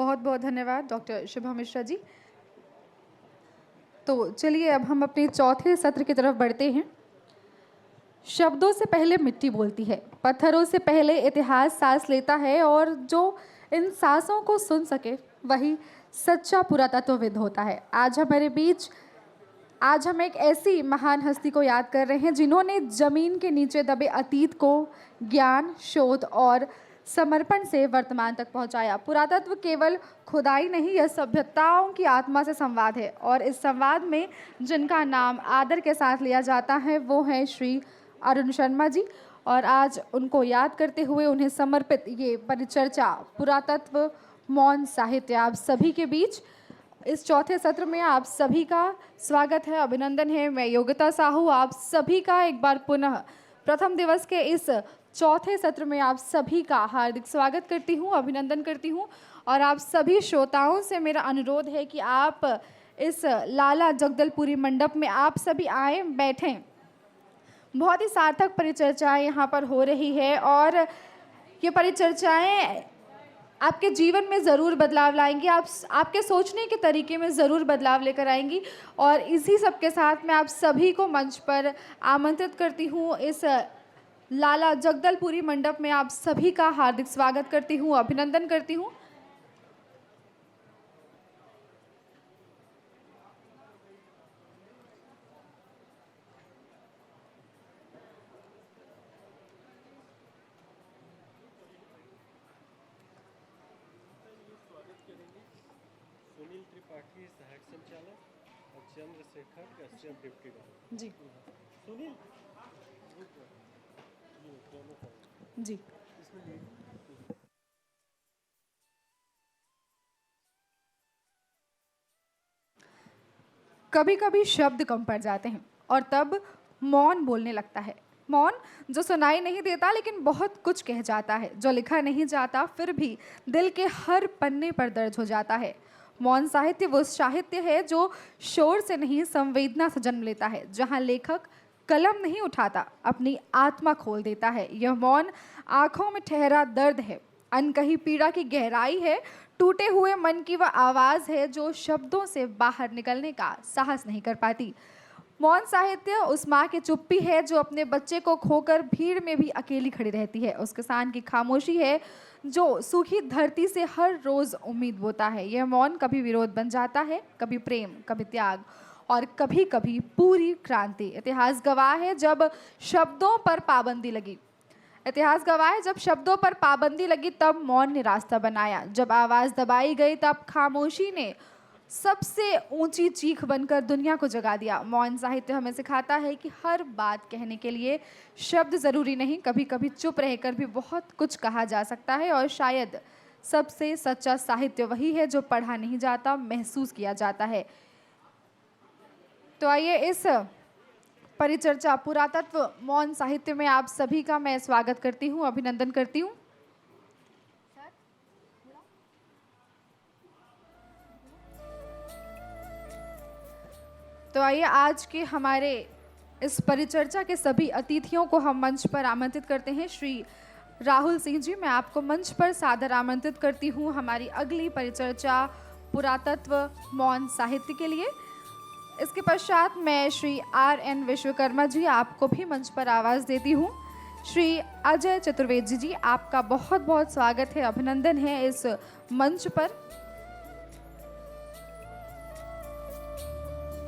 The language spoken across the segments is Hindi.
बहुत बहुत धन्यवाद डॉक्टर शुभम मिश्रा जी। तो चलिए अब हम अपने चौथे सत्र की तरफ बढ़ते हैं। शब्दों से पहले मिट्टी बोलती है, पत्थरों से पहले इतिहास सांस लेता है, और जो इन सांसों को सुन सके वही सच्चा पुरातत्वविद होता है। आज हम एक ऐसी महान हस्ती को याद कर रहे हैं जिन्होंने जमीन के नीचे दबे अतीत को ज्ञान, शोध और समर्पण से वर्तमान तक पहुंचाया। पुरातत्व केवल खुदाई नहीं, यह सभ्यताओं की आत्मा से संवाद है, और इस संवाद में जिनका नाम आदर के साथ लिया जाता है वो हैं श्री अरुण शर्मा जी। और आज उनको याद करते हुए उन्हें समर्पित ये परिचर्चा पुरातत्व मौन साहित्य आप सभी के बीच इस चौथे सत्र में आप सभी का स्वागत है, अभिनंदन है। मैं योगिता साहू आप सभी का एक बार पुनः प्रथम दिवस के इस चौथे सत्र में आप सभी का हार्दिक स्वागत करती हूँ, अभिनंदन करती हूँ। और आप सभी श्रोताओं से मेरा अनुरोध है कि आप इस लाला जगदलपुरी मंडप में आप सभी आएँ, बैठें। बहुत ही सार्थक परिचर्चाएँ यहाँ पर हो रही है, और ये परिचर्चाएँ आपके जीवन में ज़रूर बदलाव लाएंगी, आपके सोचने के तरीके में ज़रूर बदलाव लेकर आएंगी। और इसी सब के साथ मैं आप सभी को मंच पर आमंत्रित करती हूँ। इस लाला जगदलपुरी मंडप में आप सभी का हार्दिक स्वागत करती हूँ, अभिनंदन करती हूँ। सुनील त्रिपाठी सहायक संचालक और चंद्रशेखर कश्यप डिप्टी डायरेक्टर जी सुनील जी। कभी कभी शब्द कम पड़ जाते हैं और तब मौन बोलने लगता है। मौन जो सुनाई नहीं देता लेकिन बहुत कुछ कह जाता है, जो लिखा नहीं जाता फिर भी दिल के हर पन्ने पर दर्ज हो जाता है। मौन साहित्य वो साहित्य है जो शोर से नहीं संवेदना से जन्म लेता है, जहाँ लेखक कलम नहीं उठाता, अपनी आत्मा खोल देता है। यह मौन आंखों में ठहरा दर्द है, अनकही पीड़ा की गहराई है, टूटे हुए मन की वह आवाज़ है जो शब्दों से बाहर निकलने का साहस नहीं कर पाती। मौन साहित्य उस माँ की चुप्पी है जो अपने बच्चे को खोकर भीड़ में भी अकेली खड़ी रहती है। उस किसान की खामोशी है जो सूखी धरती से हर रोज उम्मीद बोता है। यह मौन कभी विरोध बन जाता है, कभी प्रेम, कभी त्याग, और कभी कभी पूरी क्रांति। इतिहास गवाह है जब शब्दों पर पाबंदी लगी। इतिहास गवाह है जब शब्दों पर पाबंदी लगी तब मौन ने रास्ता बनाया। जब आवाज़ दबाई गई तब खामोशी ने सबसे ऊंची चीख बनकर दुनिया को जगा दिया। मौन साहित्य हमें सिखाता है कि हर बात कहने के लिए शब्द ज़रूरी नहीं, कभी कभी चुप रहकर भी बहुत कुछ कहा जा सकता है। और शायद सबसे सच्चा साहित्य वही है जो पढ़ा नहीं जाता, महसूस किया जाता है। तो आइए इस परिचर्चा पुरातत्व मौन साहित्य में आप सभी का मैं स्वागत करती हूँ, अभिनंदन करती हूँ। तो आइए आज के हमारे इस परिचर्चा के सभी अतिथियों को हम मंच पर आमंत्रित करते हैं। श्री राहुल सिंह जी, मैं आपको मंच पर सादर आमंत्रित करती हूँ हमारी अगली परिचर्चा पुरातत्व मौन साहित्य के लिए। इसके पश्चात मैं श्री RN विश्वकर्मा जी आपको भी मंच पर आवाज़ देती हूँ। श्री अजय चतुर्वेदी जी आपका बहुत बहुत स्वागत है, अभिनंदन है इस मंच पर।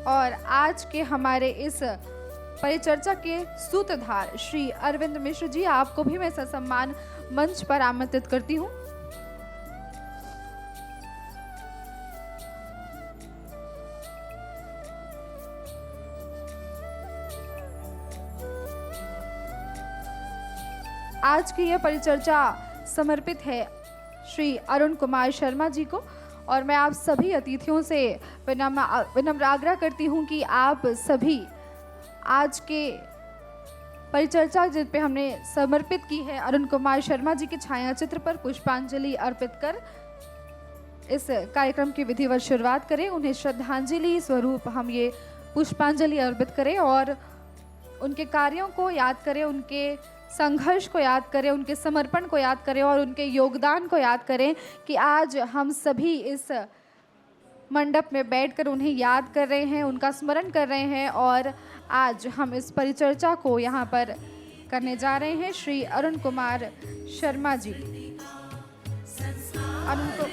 और आज के हमारे इस परिचर्चा के सूत्रधार श्री अरविंद मिश्र जी आपको भी मैं ससम्मान मंच पर आमंत्रित करती हूँ। आज की यह परिचर्चा समर्पित है श्री अरुण कुमार शर्मा जी को, और मैं आप सभी अतिथियों से विनम्र आग्रह करती हूं कि आप सभी आज के परिचर्चा जिन पे हमने समर्पित की है अरुण कुमार शर्मा जी के छायाचित्र पर पुष्पांजलि अर्पित कर इस कार्यक्रम की विधिवत शुरुआत करें। उन्हें श्रद्धांजलि स्वरूप हम ये पुष्पांजलि अर्पित करें और उनके कार्यों को याद करें, उनके संघर्ष को याद करें, उनके समर्पण को याद करें और उनके योगदान को याद करें कि आज हम सभी इस मंडप में बैठकर उन्हें याद कर रहे हैं, उनका स्मरण कर रहे हैं। और आज हम इस परिचर्चा को यहाँ पर करने जा रहे हैं। श्री अरुण कुमार शर्मा जी, अरुण को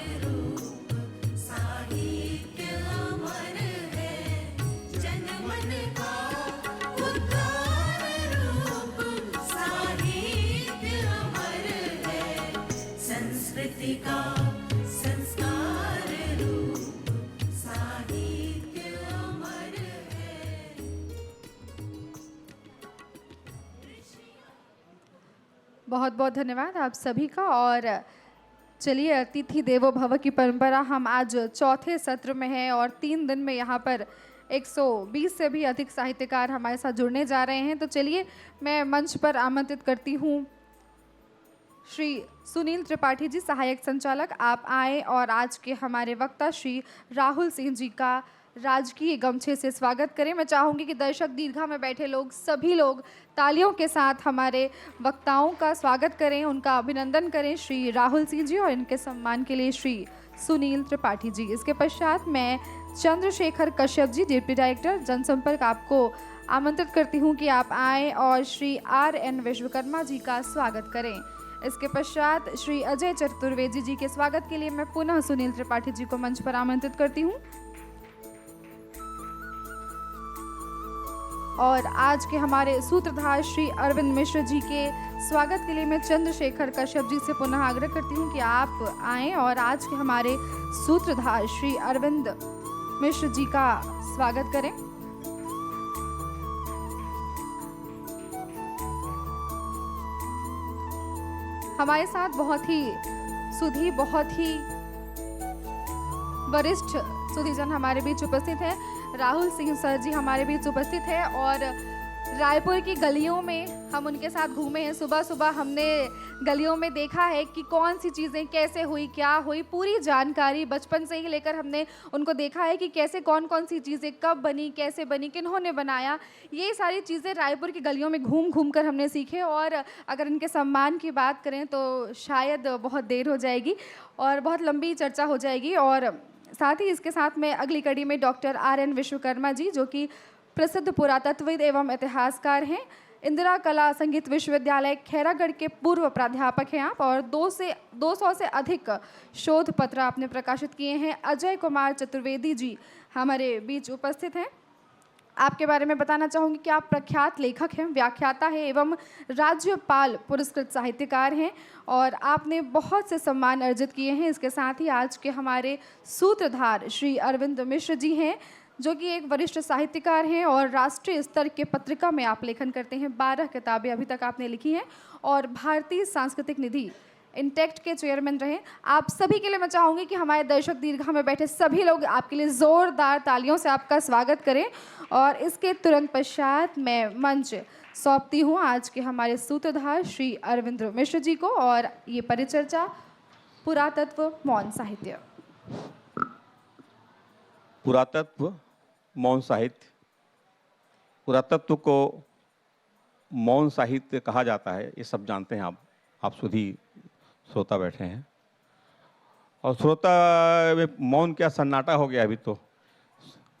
बहुत बहुत धन्यवाद आप सभी का। और चलिए, अतिथि देवो भव की परंपरा हम आज चौथे सत्र में हैं और 3 दिन में यहाँ पर 120 से भी अधिक साहित्यकार हमारे साथ जुड़ने जा रहे हैं। तो चलिए, मैं मंच पर आमंत्रित करती हूँ श्री सुनील त्रिपाठी जी, सहायक संचालक। आप आए और आज के हमारे वक्ता श्री राहुल सिंह जी का राजकीय गमछे से स्वागत करें। मैं चाहूँगी कि दर्शक दीर्घा में बैठे लोग, सभी लोग तालियों के साथ हमारे वक्ताओं का स्वागत करें, उनका अभिनंदन करें, श्री राहुल सिंह जी, और इनके सम्मान के लिए श्री सुनील त्रिपाठी जी। इसके पश्चात मैं चंद्रशेखर कश्यप जी, डिप्टी डायरेक्टर जनसंपर्क, आपको आमंत्रित करती हूँ कि आप आएँ और श्री RN विश्वकर्मा जी का स्वागत करें। इसके पश्चात श्री अजय चतुर्वेदी जी के स्वागत के लिए मैं पुनः सुनील त्रिपाठी जी को मंच पर आमंत्रित करती हूँ। और आज के हमारे सूत्रधार श्री अरविंद मिश्र जी के स्वागत के लिए मैं चंद्रशेखर कश्यप जी से पुनः आग्रह करती हूँ कि आप आएं और आज के हमारे सूत्रधार श्री अरविंद मिश्र जी का स्वागत करें। हमारे साथ बहुत ही वरिष्ठ सुधीजन हमारे बीच उपस्थित हैं। राहुल सिंह सर जी हमारे बीच उपस्थित हैं और रायपुर की गलियों में हम उनके साथ घूमे हैं। सुबह सुबह हमने गलियों में देखा है कि कौन सी चीज़ें कैसे हुई, क्या हुई, पूरी जानकारी बचपन से ही लेकर हमने उनको देखा है कि कैसे कौन कौन सी चीज़ें कब बनी, कैसे बनी, किन्होंने बनाया। ये सारी चीज़ें रायपुर की गलियों में घूम घूम कर हमने सीखे। और अगर इनके सम्मान की बात करें तो शायद बहुत देर हो जाएगी और बहुत लंबी चर्चा हो जाएगी। और साथ ही इसके साथ में अगली कड़ी में डॉक्टर RN विश्वकर्मा जी, जो कि प्रसिद्ध पुरातत्वविद एवं इतिहासकार हैं, इंदिरा कला संगीत विश्वविद्यालय खैरागढ़ के पूर्व प्राध्यापक हैं आप, और 200 से अधिक शोध पत्र आपने प्रकाशित किए हैं। अजय कुमार चतुर्वेदी जी हमारे बीच उपस्थित हैं। आपके बारे में बताना चाहूँगी कि आप प्रख्यात लेखक हैं, व्याख्याता हैं एवं राज्यपाल पुरस्कृत साहित्यकार हैं और आपने बहुत से सम्मान अर्जित किए हैं। इसके साथ ही आज के हमारे सूत्रधार श्री अरविंद मिश्र जी हैं, जो कि एक वरिष्ठ साहित्यकार हैं और राष्ट्रीय स्तर के पत्रिका में आप लेखन करते हैं। 12 किताबें अभी तक आपने लिखी हैं और भारतीय सांस्कृतिक निधि इंटेक्ट के चेयरमैन रहे। आप सभी के लिए मैं चाहूँगी कि हमारे दर्शक दीर्घा में बैठे सभी लोग आपके लिए ज़ोरदार तालियों से आपका स्वागत करें। और इसके तुरंत पश्चात मैं मंच सौंपती हूँ आज के हमारे सूत्रधार श्री अरविंद मिश्र जी को और ये परिचर्चा पुरातत्व मौन साहित्य। पुरातत्व मौन साहित्य, पुरातत्व को मौन साहित्य कहा जाता है, ये सब जानते हैं आप सुधी श्रोता बैठे हैं। और श्रोता में मौन क्या सन्नाटा हो गया अभी तो।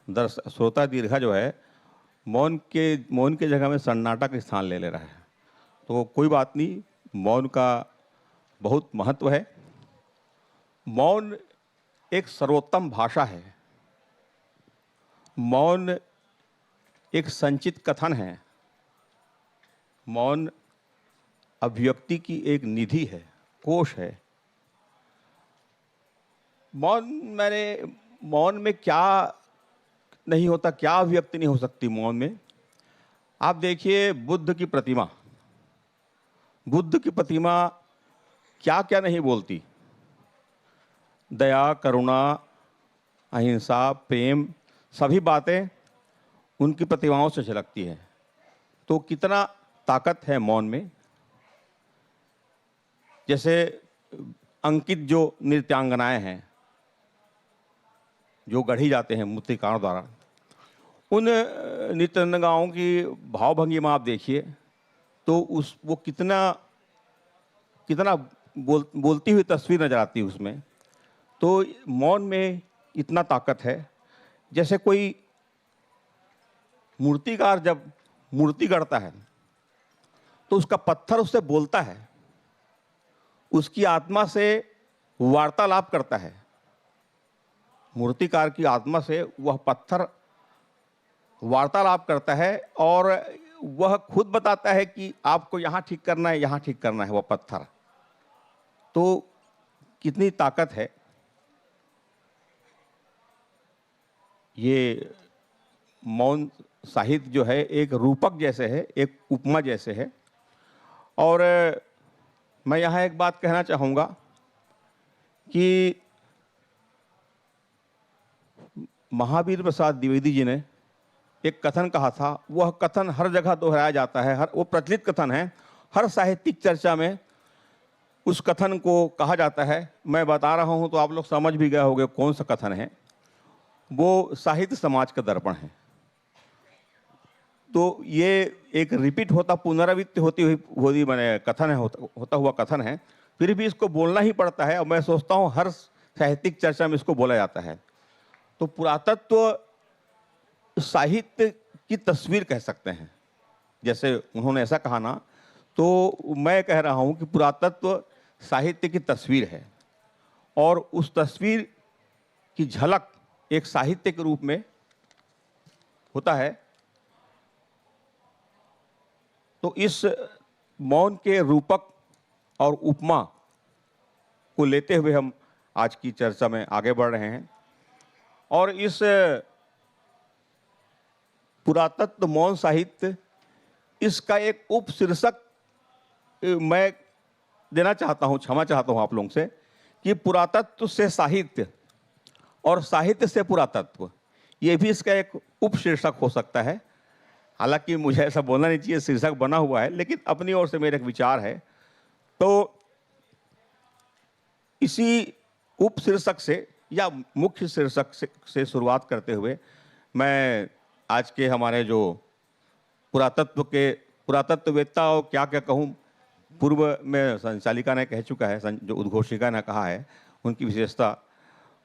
श्रोता दीर्घा जो है मौन के जगह में सन्नाटा का स्थान ले रहा है। तो कोई बात नहीं, मौन का बहुत महत्व है। मौन एक सर्वोत्तम भाषा है, मौन एक संचित कथन है, मौन अभिव्यक्ति की एक निधि है, कोश है। मौन में क्या नहीं होता, क्या अभिव्यक्ति नहीं हो सकती मौन में। आप देखिए बुद्ध की प्रतिमा क्या क्या नहीं बोलती। दया, करुणा, अहिंसा, प्रेम, सभी बातें उनकी प्रतिमाओं से झलकती है। तो कितना ताकत है मौन में। जैसे अंकित जो नृत्यांगनाएं हैं जो गढ़ी जाते हैं मूर्तिकारों द्वारा, उन नृत्यांगनाओं की भाव भंगिमा आप देखिए, तो उस वो कितना कितना बोलती हुई तस्वीर नजर आती है उसमें। तो मौन में इतना ताकत है। जैसे कोई मूर्तिकार जब मूर्ति गढ़ता है तो उसका पत्थर उससे बोलता है, उसकी आत्मा से वार्तालाप करता है। मूर्तिकार की आत्मा से वह पत्थर वार्तालाप करता है और वह खुद बताता है कि आपको यहाँ ठीक करना है, यहाँ ठीक करना है, वह पत्थर। तो कितनी ताकत है। ये मौन साहित्य जो है एक रूपक जैसे है, एक उपमा जैसे है। और मैं यहाँ एक बात कहना चाहूँगा कि महावीर प्रसाद द्विवेदी जी ने एक कथन कहा था, वह कथन हर जगह दोहराया जाता है, वो प्रचलित कथन है, हर साहित्यिक चर्चा में उस कथन को कहा जाता है। मैं बता रहा हूँ तो आप लोग समझ भी गए होंगे कौन सा कथन है। वो साहित्य समाज का दर्पण है। तो ये एक रिपीट होता, पुनरावृत्ति होती मैंने कथन है, होता हुआ कथन है, फिर भी इसको बोलना ही पड़ता है। और मैं सोचता हूँ हर साहित्यिक चर्चा में इसको बोला जाता है। तो पुरातत्व साहित्य की तस्वीर कह सकते हैं। जैसे उन्होंने ऐसा कहा ना, तो मैं कह रहा हूँ कि पुरातत्व साहित्य की तस्वीर है और उस तस्वीर की झलक एक साहित्य के रूप में होता है। तो इस मौन के रूपक और उपमा को लेते हुए हम आज की चर्चा में आगे बढ़ रहे हैं। और इस पुरातत्व मौन साहित्य, इसका एक उपशीर्षक मैं देना चाहता हूं, क्षमा चाहता हूं आप लोगों से, कि पुरातत्व से साहित्य और साहित्य से पुरातत्व, ये भी इसका एक उपशीर्षक हो सकता है। हालांकि मुझे ऐसा बोलना नहीं चाहिए, शीर्षक बना हुआ है, लेकिन अपनी ओर से मेरा एक विचार है। तो इसी उपशीर्षक से या मुख्य शीर्षक से शुरुआत करते हुए मैं आज के हमारे जो पुरातत्ववेत्ता और क्या क्या कहूँ, पूर्व में संचालिका ने कह चुका है, जो उद्घोषिका ने कहा है उनकी विशेषता,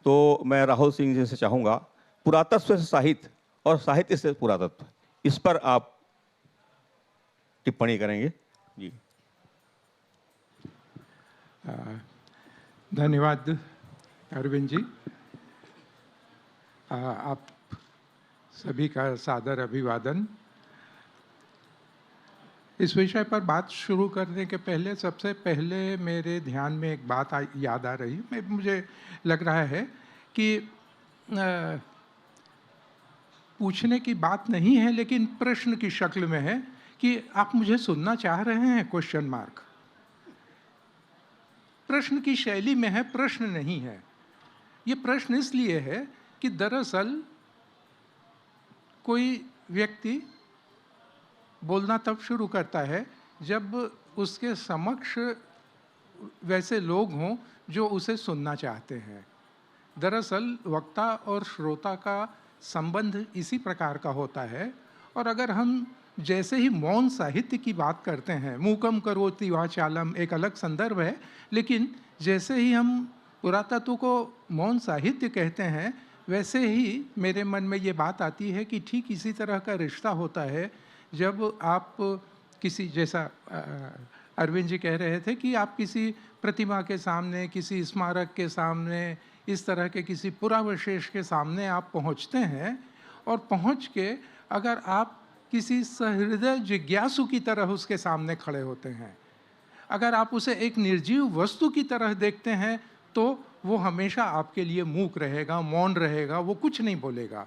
तो मैं राहुल सिंह जी से चाहूँगा पुरातत्व से साहित्य और साहित्य से पुरातत्व, इस पर आप टिप्पणी करेंगे जी। धन्यवाद अरविंद जी। आप सभी का सादर अभिवादन। इस विषय पर बात शुरू करने के पहले सबसे पहले मेरे ध्यान में एक बात याद आ रही है। मुझे लग रहा है कि पूछने की बात नहीं है, लेकिन प्रश्न की शक्ल में है कि आप मुझे सुनना चाह रहे हैं? क्वेश्चन मार्क प्रश्न की शैली में है, प्रश्न नहीं है। ये प्रश्न इसलिए है कि दरअसल कोई व्यक्ति बोलना तब शुरू करता है जब उसके समक्ष वैसे लोग हों जो उसे सुनना चाहते हैं। दरअसल वक्ता और श्रोता का संबंध इसी प्रकार का होता है। और अगर हम जैसे ही मौन साहित्य की बात करते हैं, मूकम करोति वाचालम एक अलग संदर्भ है, लेकिन जैसे ही हम पुरातत्व को मौन साहित्य कहते हैं, वैसे ही मेरे मन में ये बात आती है कि ठीक इसी तरह का रिश्ता होता है जब आप किसी, जैसा अरविंद जी कह रहे थे कि आप किसी प्रतिमा के सामने, किसी स्मारक के सामने, इस तरह के किसी पुरावशेष के सामने आप पहुंचते हैं, और पहुंच के अगर आप किसी सहृदय जिज्ञासु की तरह उसके सामने खड़े होते हैं, अगर आप उसे एक निर्जीव वस्तु की तरह देखते हैं, तो वो हमेशा आपके लिए मूक रहेगा, मौन रहेगा, वो कुछ नहीं बोलेगा।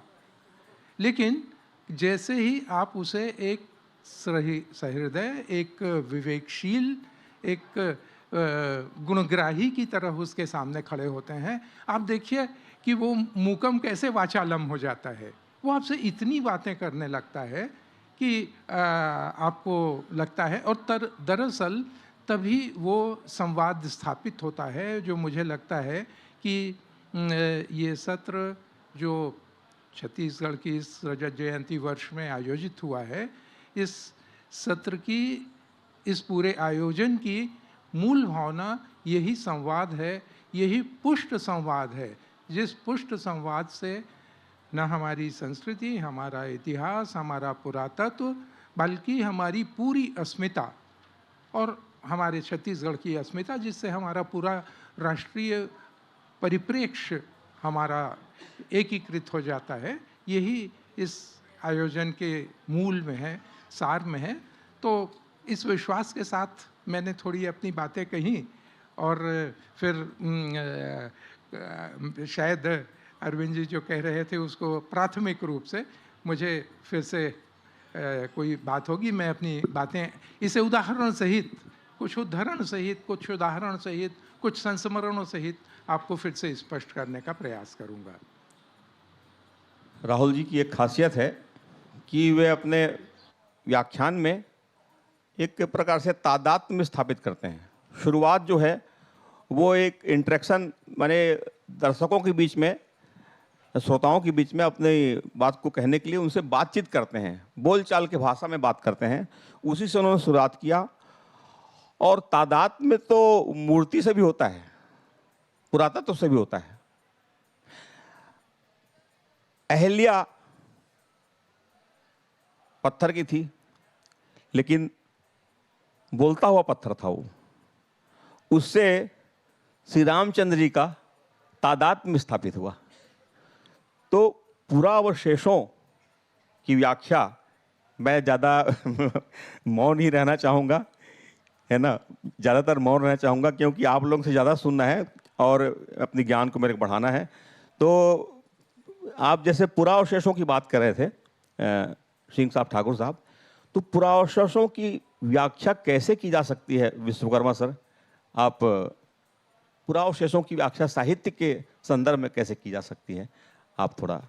लेकिन जैसे ही आप उसे एक सहृदय, एक विवेकशील, एक गुणग्राही की तरह उसके सामने खड़े होते हैं, आप देखिए कि वो मूकम कैसे वाचालम हो जाता है। वो आपसे इतनी बातें करने लगता है कि आपको लगता है, और दरअसल तभी वो संवाद स्थापित होता है, जो मुझे लगता है कि ये सत्र जो छत्तीसगढ़ की इस रजत जयंती वर्ष में आयोजित हुआ है, इस सत्र की इस पूरे आयोजन की मूल भावना यही संवाद है, यही पुष्ट संवाद है, जिस पुष्ट संवाद से न हमारी संस्कृति, हमारा इतिहास, हमारा पुरातत्व, बल्कि हमारी पूरी अस्मिता और हमारे छत्तीसगढ़ की अस्मिता, जिससे हमारा पूरा राष्ट्रीय परिप्रेक्ष्य हमारा एकीकृत हो जाता है, यही इस आयोजन के मूल में है, सार में है। तो इस विश्वास के साथ मैंने थोड़ी अपनी बातें कही और फिर शायद अरविंद जी जो कह रहे थे उसको प्राथमिक रूप से मुझे फिर से कोई बात होगी, मैं अपनी बातें इसे उदाहरण सहित, कुछ उदाहरण सहित, कुछ उदाहरण सहित, कुछ संस्मरणों सहित आपको फिर से स्पष्ट करने का प्रयास करूंगा। राहुल जी की एक खासियत है कि वे अपने व्याख्यान में एक प्रकार से तादात्म्य में स्थापित करते हैं। शुरुआत जो है वो एक इंटरेक्शन, माने दर्शकों के बीच में, श्रोताओं के बीच में अपनी बात को कहने के लिए उनसे बातचीत करते हैं, बोलचाल के भाषा में बात करते हैं। उसी से उन्होंने शुरुआत किया। और तादात्म्य में तो मूर्ति से भी होता है, पुरातत्व से भी होता है। अहिल्या पत्थर की थी, लेकिन बोलता हुआ पत्थर था वो। उससे श्री रामचंद्र जी का तादात्म्य स्थापित हुआ। तो पुरावशेषों की व्याख्या मैं ज़्यादा मौन ही रहना चाहूँगा, है ना, ज़्यादातर मौन रहना चाहूँगा, क्योंकि आप लोगों से ज़्यादा सुनना है और अपने ज्ञान को मेरे को बढ़ाना है। तो आप जैसे पुरावशेषों की बात कर रहे थे सिंह साहब, ठाकुर साहब, तो पुरावशेषों की व्याख्या कैसे की जा सकती है विश्वकर्मा सर? आप पुरावशेषों की व्याख्या साहित्य के संदर्भ में कैसे की जा सकती है? आप थोड़ा।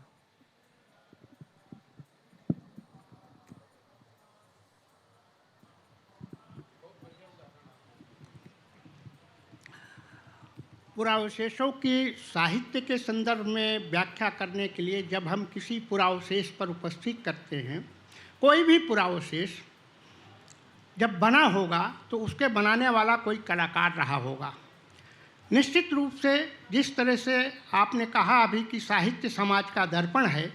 पुरावशेषों की साहित्य के संदर्भ में व्याख्या करने के लिए जब हम किसी पुरावशेष पर उपस्थित करते हैं, कोई भी पुरावशेष जब बना होगा तो उसके बनाने वाला कोई कलाकार रहा होगा। निश्चित रूप से जिस तरह से आपने कहा अभी कि साहित्य समाज का दर्पण है,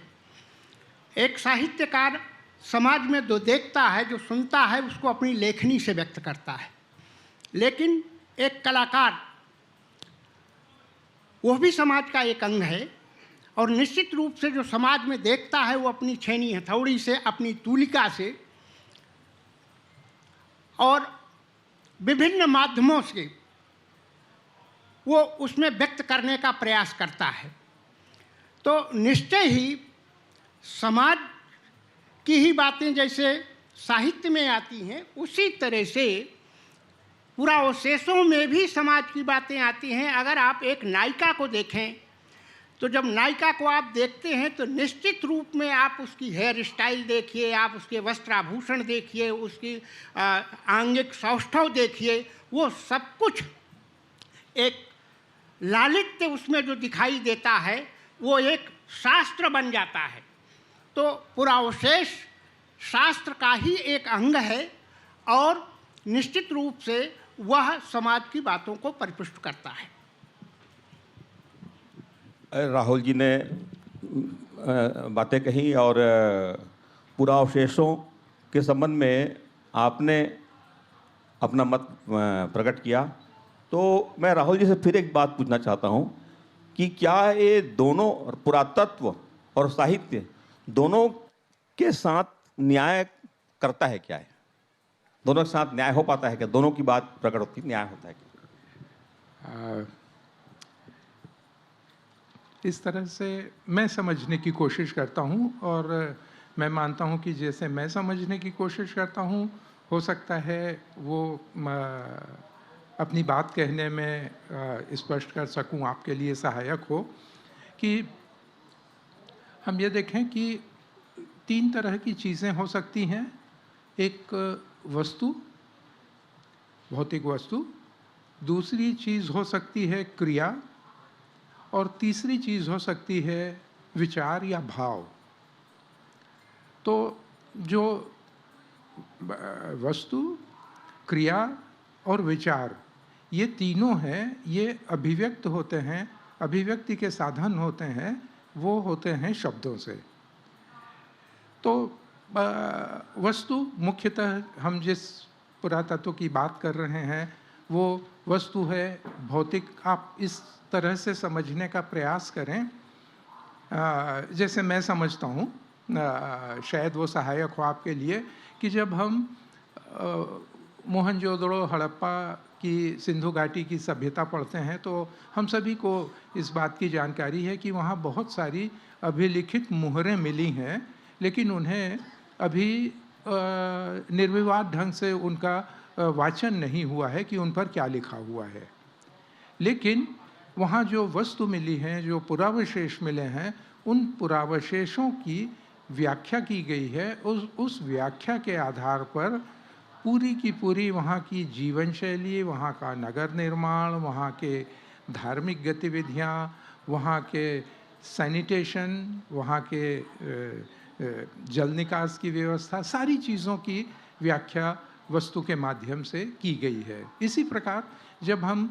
एक साहित्यकार समाज में जो देखता है, जो सुनता है, उसको अपनी लेखनी से व्यक्त करता है। लेकिन एक कलाकार वो भी समाज का एक अंग है, और निश्चित रूप से जो समाज में देखता है वो अपनी छेनी हथौड़ी से, अपनी तूलिका से और विभिन्न माध्यमों से वो उसमें व्यक्त करने का प्रयास करता है। तो निश्चय ही समाज की ही बातें जैसे साहित्य में आती हैं, उसी तरह से पुरावशेषों में भी समाज की बातें आती हैं। अगर आप एक नायिका को देखें तो जब नायिका को आप देखते हैं तो निश्चित रूप में आप उसकी हेयर स्टाइल देखिए, आप उसके वस्त्राभूषण देखिए, उसकी आंगिक सौष्ठव देखिए, वो सब कुछ एक लालित्य उसमें जो दिखाई देता है वो एक शास्त्र बन जाता है। तो पुरावशेष शास्त्र का ही एक अंग है और निश्चित रूप से वह समाज की बातों को परिपुष्ट करता है। राहुल जी ने बातें कही और पुरावशेषों के संबंध में आपने अपना मत प्रकट किया। तो मैं राहुल जी से फिर एक बात पूछना चाहता हूँ कि क्या ये दोनों, पुरातत्व और साहित्य, दोनों के साथ न्याय करता है क्या है? दोनों के साथ न्याय हो पाता है क्या? दोनों की बात प्रकट होती है, न्याय होता है क्या? इस तरह से मैं समझने की कोशिश करता हूँ और मैं मानता हूँ कि जैसे मैं समझने की कोशिश करता हूँ, हो सकता है वो अपनी बात कहने में स्पष्ट कर सकूँ, आपके लिए सहायक हो। कि हम ये देखें कि 3 तरह की चीज़ें हो सकती हैं। एक वस्तु, भौतिक वस्तु, दूसरी चीज़ हो सकती है क्रिया, और तीसरी चीज़ हो सकती है विचार या भाव। तो जो वस्तु क्रिया और विचार, ये तीनों हैं, ये अभिव्यक्त होते हैं, अभिव्यक्ति के साधन होते हैं, वो होते हैं शब्दों से। तो वस्तु मुख्यतः हम जिस पुरातत्व की बात कर रहे हैं वो वस्तु है भौतिक। आप इस तरह से समझने का प्रयास करें जैसे मैं समझता हूँ, शायद वो सहायक हो आपके लिए, कि जब हम मोहनजोदड़ो हड़प्पा की सिंधु घाटी की सभ्यता पढ़ते हैं तो हम सभी को इस बात की जानकारी है कि वहाँ बहुत सारी अभिलिखित मुहरें मिली हैं, लेकिन उन्हें अभी निर्विवाद ढंग से उनका वाचन नहीं हुआ है कि उन पर क्या लिखा हुआ है। लेकिन वहाँ जो वस्तु मिली हैं, जो पुरावशेष मिले हैं, उन पुरावशेषों की व्याख्या की गई है। उस व्याख्या के आधार पर पूरी की पूरी वहाँ की जीवन शैली, वहाँ का नगर निर्माण, वहाँ के धार्मिक गतिविधियाँ, वहाँ के सैनिटेशन, वहाँ के जल निकास की व्यवस्था, सारी चीज़ों की व्याख्या वस्तु के माध्यम से की गई है। इसी प्रकार जब हम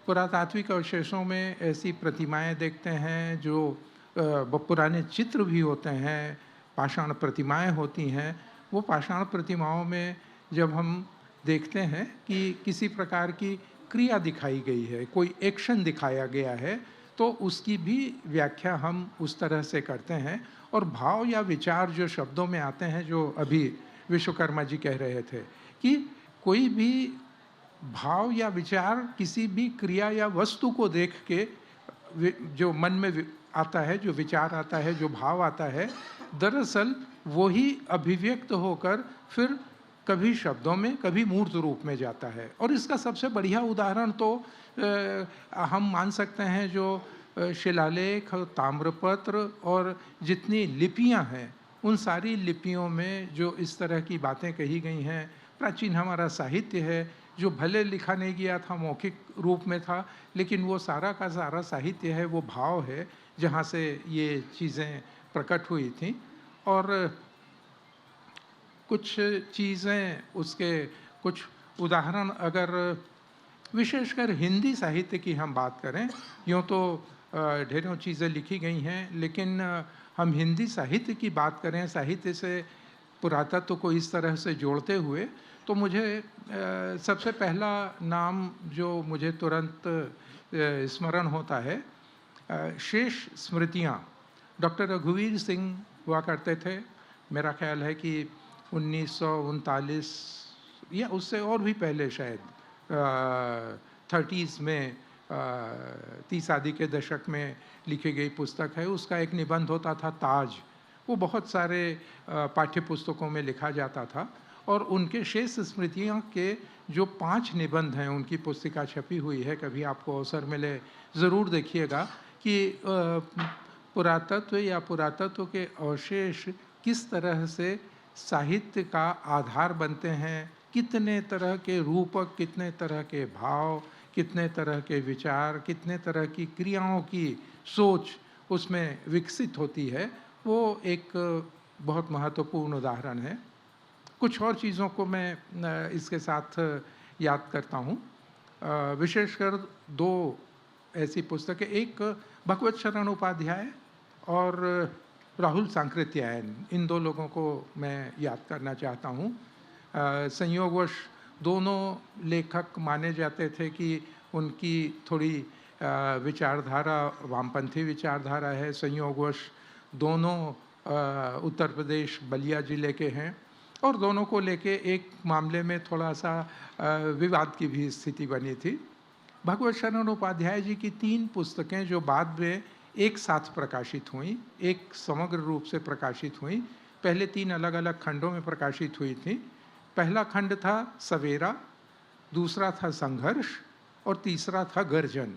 पुरातात्विक अवशेषों में ऐसी प्रतिमाएं देखते हैं जो पुराने चित्र भी होते हैं, पाषाण प्रतिमाएं होती हैं, वो पाषाण प्रतिमाओं में जब हम देखते हैं कि किसी प्रकार की क्रिया दिखाई गई है, कोई एक्शन दिखाया गया है, तो उसकी भी व्याख्या हम उस तरह से करते हैं। और भाव या विचार जो शब्दों में आते हैं, जो अभी विश्वकर्मा जी कह रहे थे कि कोई भी भाव या विचार किसी भी क्रिया या वस्तु को देख के जो मन में आता है, जो विचार आता है, जो भाव आता है, दरअसल वही अभिव्यक्त होकर फिर कभी शब्दों में, कभी मूर्त रूप में जाता है। और इसका सबसे बढ़िया उदाहरण तो हम मान सकते हैं जो शिलालेख, ताम्रपत्र और जितनी लिपियां हैं, उन सारी लिपियों में जो इस तरह की बातें कही गई हैं। प्राचीन हमारा साहित्य है जो भले लिखा नहीं गया था, मौखिक रूप में था, लेकिन वो सारा का सारा साहित्य है, वो भाव है जहाँ से ये चीज़ें प्रकट हुई थी। और कुछ चीज़ें, उसके कुछ उदाहरण अगर विशेषकर हिंदी साहित्य की हम बात करें, यूँ तो ढेरों चीज़ें लिखी गई हैं, लेकिन हम हिंदी साहित्य की बात करें, साहित्य से पुरातत्व को इस तरह से जोड़ते हुए, तो मुझे सबसे पहला नाम जो मुझे तुरंत स्मरण होता है, शेष स्मृतियाँ। डॉक्टर रघुवीर सिंह हुआ करते थे, मेरा ख्याल है कि 1939 या उससे और भी पहले शायद 30s में 30 आदि के दशक में लिखी गई पुस्तक है। उसका एक निबंध होता था ताज, वो बहुत सारे पाठ्य पुस्तकों में लिखा जाता था। और उनके शेष स्मृतियों के जो 5 निबंध हैं, उनकी पुस्तिका छपी हुई है, कभी आपको अवसर मिले ज़रूर देखिएगा कि पुरातत्व या पुरातत्व के अवशेष किस तरह से साहित्य का आधार बनते हैं, कितने तरह के रूपक, कितने तरह के भाव, कितने तरह के विचार, कितने तरह की क्रियाओं की सोच उसमें विकसित होती है, वो एक बहुत महत्वपूर्ण उदाहरण है। कुछ और चीज़ों को मैं इसके साथ याद करता हूँ, विशेषकर 2 ऐसी पुस्तकें, एक भगवत शरण उपाध्याय और राहुल सांकृत्यायन, इन 2 लोगों को मैं याद करना चाहता हूँ। संयोगवश दोनों लेखक माने जाते थे कि उनकी थोड़ी विचारधारा वामपंथी विचारधारा है। संयोगवश दोनों उत्तर प्रदेश बलिया जिले के हैं और दोनों को लेके एक मामले में थोड़ा सा विवाद की भी स्थिति बनी थी। भगवत शरण उपाध्याय जी की 3 पुस्तकें जो बाद में एक साथ प्रकाशित हुई, एक समग्र रूप से प्रकाशित हुई, पहले 3 अलग अलग खंडों में प्रकाशित हुई थी। पहला खंड था सवेरा, दूसरा था संघर्ष और तीसरा था गर्जन।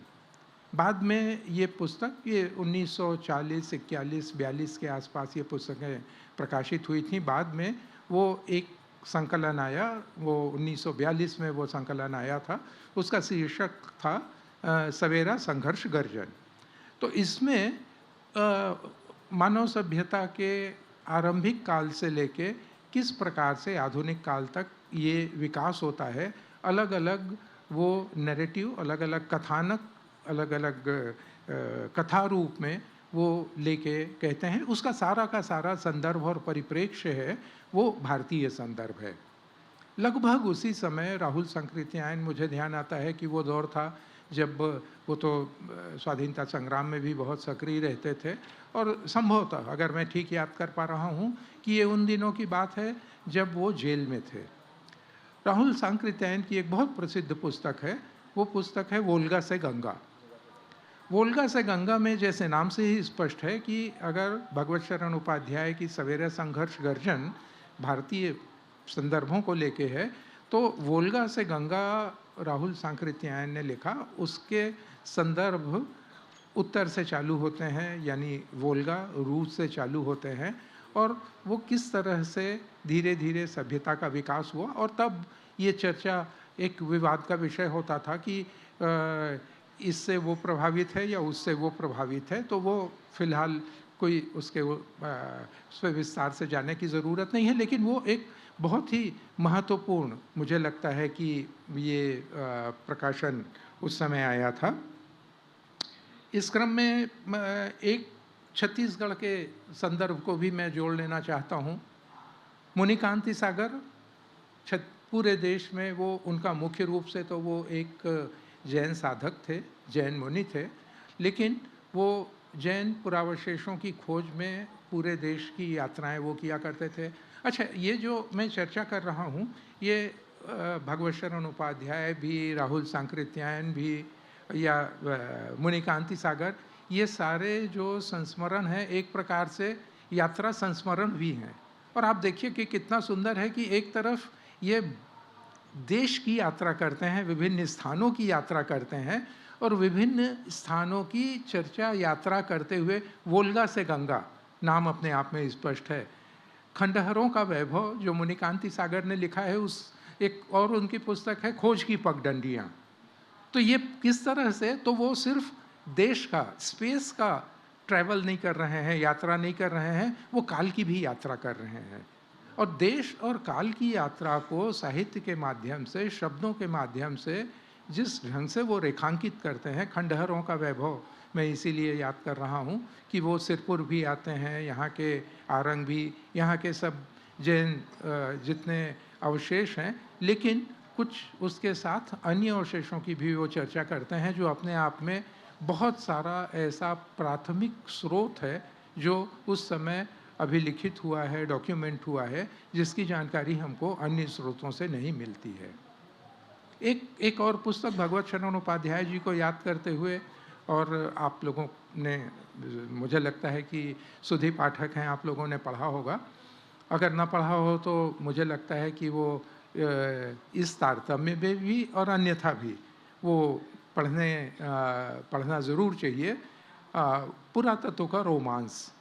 बाद में ये पुस्तक, ये 1940, 41, 42 के आसपास ये पुस्तकें प्रकाशित हुई थी। बाद में वो एक संकलन आया, वो 1942 में वो संकलन आया था, उसका शीर्षक था सवेरा, संघर्ष, गर्जन। तो इसमें मानव सभ्यता के आरंभिक काल से लेके किस प्रकार से आधुनिक काल तक ये विकास होता है, अलग अलग वो नैरेटिव, अलग अलग कथानक, अलग अलग कथा रूप में वो लेके कहते हैं। उसका सारा का सारा संदर्भ और परिप्रेक्ष्य है वो भारतीय संदर्भ है। लगभग उसी समय राहुल संकृत्यायन, मुझे ध्यान आता है कि वो दौर था जब वो तो स्वाधीनता संग्राम में भी बहुत सक्रिय रहते थे, और संभवतः अगर मैं ठीक याद कर पा रहा हूँ कि ये उन दिनों की बात है जब वो जेल में थे। राहुल सांकृत्यायन की एक बहुत प्रसिद्ध पुस्तक है, वो पुस्तक है वोल्गा से गंगा। वोल्गा से गंगा में जैसे नाम से ही स्पष्ट है कि अगर भगवत शरण उपाध्याय की सवेरे संघर्ष गर्जन भारतीय संदर्भों को लेके है, तो वोल्गा से गंगा राहुल सांकृत्यायन ने लिखा। उसके संदर्भ उत्तर से चालू होते हैं, यानी वोल्गा रूस से चालू होते हैं, और वो किस तरह से धीरे धीरे सभ्यता का विकास हुआ। और तब ये चर्चा एक विवाद का विषय होता था कि इससे वो प्रभावित है या उससे वो प्रभावित है, तो वो फिलहाल कोई उसके विस्तार से जाने की ज़रूरत नहीं है। लेकिन वो एक बहुत ही महत्वपूर्ण, मुझे लगता है कि ये प्रकाशन उस समय आया था। इस क्रम में एक छत्तीसगढ़ के संदर्भ को भी मैं जोड़ लेना चाहता हूँ। मुनिकांति सागर पूरे देश में वो उनका मुख्य रूप से तो वो एक जैन साधक थे, जैन मुनि थे, लेकिन वो जैन पुरावशेषों की खोज में पूरे देश की यात्राएं वो किया करते थे। अच्छा, ये जो मैं चर्चा कर रहा हूँ ये भगवत शरण उपाध्याय भी, राहुल सांकृत्यायन भी या मुनिकांति सागर, ये सारे जो संस्मरण हैं एक प्रकार से यात्रा संस्मरण भी हैं। और आप देखिए कि कितना सुंदर है कि एक तरफ ये देश की यात्रा करते हैं, विभिन्न स्थानों की यात्रा करते हैं, और विभिन्न स्थानों की चर्चा यात्रा करते हुए वोल्गा से गंगा नाम अपने आप में स्पष्ट है। खंडहरों का वैभव जो मुनिकांति सागर ने लिखा है, उस एक और उनकी पुस्तक है खोज की पगडंडियाँ। तो ये किस तरह से, तो वो सिर्फ देश का, स्पेस का ट्रैवल नहीं कर रहे हैं, यात्रा नहीं कर रहे हैं, वो काल की भी यात्रा कर रहे हैं। और देश और काल की यात्रा को साहित्य के माध्यम से, शब्दों के माध्यम से जिस ढंग से वो रेखांकित करते हैं, खंडहरों का वैभव मैं इसीलिए याद कर रहा हूँ कि वो सिरपुर भी आते हैं, यहाँ के आरंग भी, यहाँ के सब जैन जितने अवशेष हैं, लेकिन कुछ उसके साथ अन्य अवशेषों की भी वो चर्चा करते हैं जो अपने आप में बहुत सारा ऐसा प्राथमिक स्रोत है जो उस समय अभिलिखित हुआ है, डॉक्यूमेंट हुआ है, जिसकी जानकारी हमको अन्य स्रोतों से नहीं मिलती है। एक और पुस्तक भगवत शरण उपाध्याय जी को याद करते हुए, और आप लोगों ने, मुझे लगता है कि सुधी पाठक हैं, आप लोगों ने पढ़ा होगा, अगर ना पढ़ा हो तो मुझे लगता है कि वो इस तारतम्य में भी और अन्यथा भी वो पढ़ना ज़रूर चाहिए। पुरातत्व का रोमांस।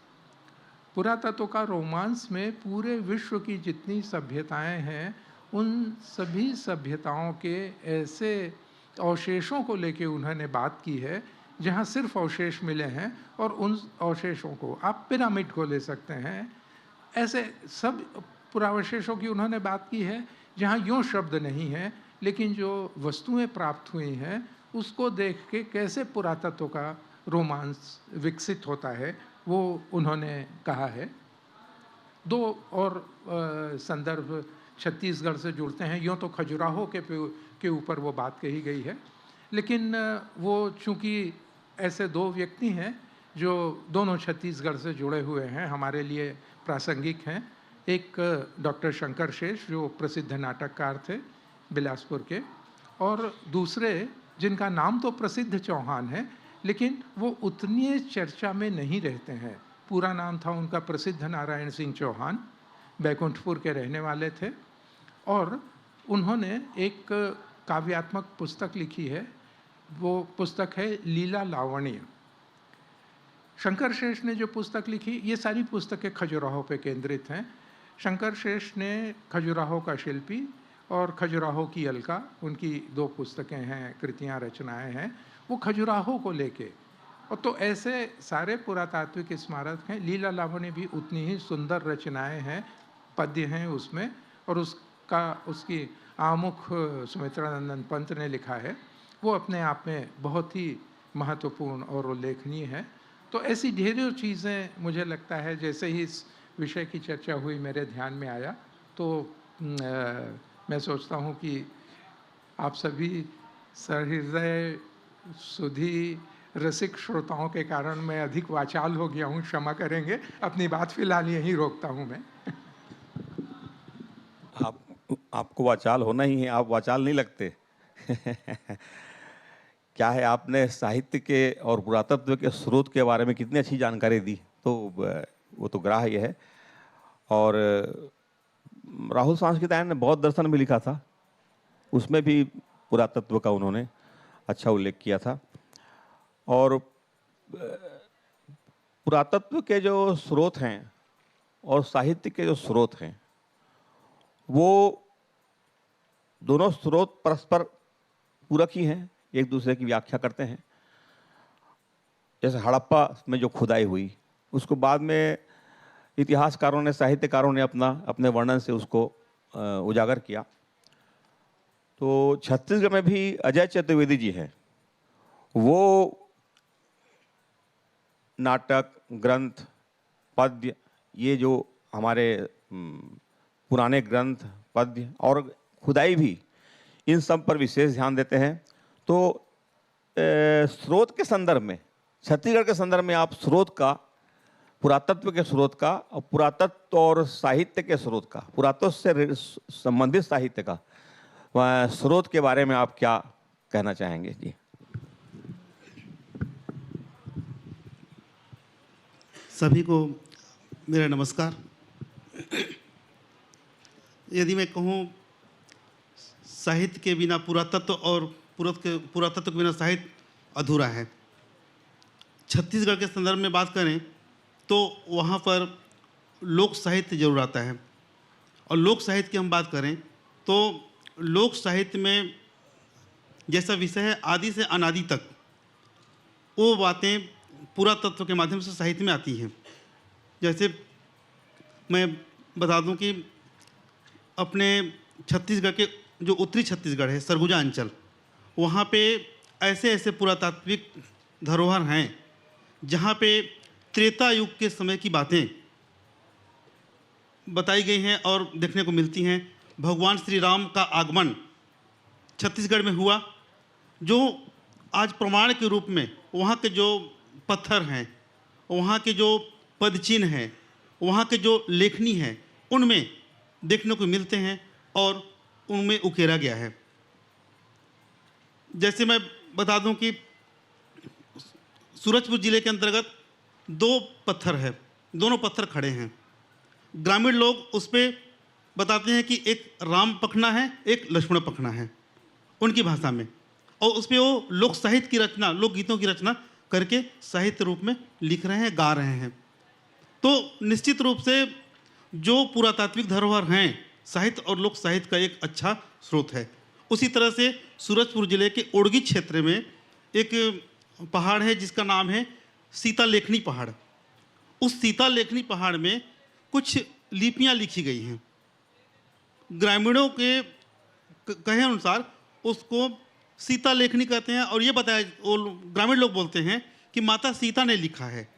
पुरातत्व का रोमांस में पूरे विश्व की जितनी सभ्यताएं हैं, उन सभी सभ्यताओं के ऐसे अवशेषों को लेके उन्होंने बात की है जहाँ सिर्फ अवशेष मिले हैं, और उन अवशेषों को आप पिरामिड को ले सकते हैं, ऐसे सब पुरावशेषों की उन्होंने बात की है जहाँ यूँ शब्द नहीं है, लेकिन जो वस्तुएं प्राप्त हुई हैं उसको देख के कैसे पुरातत्व का रोमांस विकसित होता है, वो उन्होंने कहा है। दो और संदर्भ छत्तीसगढ़ से जुड़ते हैं। यूँ तो खजुराहो के ऊपर वो बात कही गई है, लेकिन वो चूँकि ऐसे दो व्यक्ति हैं जो दोनों छत्तीसगढ़ से जुड़े हुए हैं, हमारे लिए प्रासंगिक हैं। एक डॉक्टर शंकर शेष जो प्रसिद्ध नाटककार थे बिलासपुर के, और दूसरे जिनका नाम तो प्रसिद्ध चौहान है, लेकिन वो उतनी चर्चा में नहीं रहते हैं। पूरा नाम था उनका प्रसिद्ध नारायण सिंह चौहान, बैकुंठपुर के रहने वाले थे, और उन्होंने एक काव्यात्मक पुस्तक लिखी है। वो पुस्तक है लीला लावण्य। शंकर शेष ने जो पुस्तक लिखी, ये सारी पुस्तकें खजुराहो पे केंद्रित हैं। शंकर शेष ने खजुराहो का शिल्पी और खजुराहो की अलका, उनकी दो पुस्तकें हैं, कृतियाँ, रचनाएं हैं, वो खजुराहो को लेके। और तो ऐसे सारे पुरातात्विक स्मारक हैं। लीला लावण्य भी उतनी ही सुंदर रचनाएं हैं, पद्य हैं उसमें, और उस का उसकी आमुख सुमित्रानंदन पंत ने लिखा है, वो अपने आप में बहुत ही महत्वपूर्ण और उल्लेखनीय है। तो ऐसी ढेरों चीज़ें मुझे लगता है, जैसे ही इस विषय की चर्चा हुई मेरे ध्यान में आया, तो मैं सोचता हूँ कि आप सभी सहृदय सुधी रसिक श्रोताओं के कारण मैं अधिक वाचाल हो गया हूँ, क्षमा करेंगे। अपनी बात फिलहाल यहीं रोकता हूँ मैं। आपको वाचाल होना ही है, आप वाचाल नहीं लगते। क्या है, आपने साहित्य के और पुरातत्व के स्रोत के बारे में कितनी अच्छी जानकारी दी, तो वो तो ग्राह्य है। और राहुल सांस्कृत्यायन ने बौद्ध दर्शन भी लिखा था, उसमें भी पुरातत्व का उन्होंने अच्छा उल्लेख किया था। और पुरातत्व के जो स्रोत हैं और साहित्य के जो स्रोत हैं, वो दोनों स्रोत परस्पर पूरक ही हैं, एक दूसरे की व्याख्या करते हैं। जैसे हड़प्पा में जो खुदाई हुई, उसको बाद में इतिहासकारों ने, साहित्यकारों ने अपने वर्णन से उसको उजागर किया। तो छत्तीसगढ़ में भी अजय चतुर्वेदी जी हैं, वो नाटक, ग्रंथ, पद्य, ये जो हमारे पुराने ग्रंथ, पद्य और खुदाई भी, इन सब पर विशेष ध्यान देते हैं। तो स्रोत के संदर्भ में, छत्तीसगढ़ के संदर्भ में आप स्रोत का, पुरातत्व के स्रोत का और पुरातत्व और साहित्य के स्रोत का, पुरातत्व से संबंधित साहित्य का स्रोत के बारे में आप क्या कहना चाहेंगे? जी, सभी को मेरा नमस्कार। यदि मैं कहूँ साहित्य के बिना पुरातत्व और पुरातत्व के बिना साहित्य अधूरा है। छत्तीसगढ़ के संदर्भ में बात करें तो वहाँ पर लोक साहित्य जरूर आता है। और लोक साहित्य की हम बात करें तो लोक साहित्य में जैसा विषय है आदि से अनादि तक, वो बातें पुरातत्व के माध्यम से साहित्य में आती हैं। जैसे मैं बता दूं कि अपने छत्तीसगढ़ के जो उत्तरी छत्तीसगढ़ है, सरगुजा अंचल, वहाँ पे ऐसे ऐसे पुरातात्विक धरोहर हैं जहाँ पे त्रेता युग के समय की बातें बताई गई हैं और देखने को मिलती हैं। भगवान श्री राम का आगमन छत्तीसगढ़ में हुआ, जो आज प्रमाण के रूप में वहाँ के जो पत्थर हैं, वहाँ के जो पदचिन्ह हैं, वहाँ के जो लेखनी हैं, उनमें देखने को मिलते हैं और उनमें उकेरा गया है। जैसे मैं बता दूं कि सूरजपुर जिले के अंतर्गत 2 पत्थर है, दोनों पत्थर खड़े हैं। ग्रामीण लोग उस पर बताते हैं कि एक राम पखना है, एक लक्ष्मण पखना है उनकी भाषा में, और उस पर वो लोक साहित्य की रचना, लोकगीतों की रचना करके साहित्य रूप में लिख रहे हैं, गा रहे हैं। तो निश्चित रूप से जो पुरातात्विक धरोहर हैं, साहित्य और लोक साहित्य का एक अच्छा स्रोत है। उसी तरह से सूरजपुर जिले के ओड़गी क्षेत्र में एक पहाड़ है जिसका नाम है सीता लेखनी पहाड़। उस सीता लेखनी पहाड़ में कुछ लिपियां लिखी गई हैं। ग्रामीणों के कहे अनुसार उसको सीता लेखनी कहते हैं, और ये बताया, वो ग्रामीण लोग बोलते हैं कि माता सीता ने लिखा है।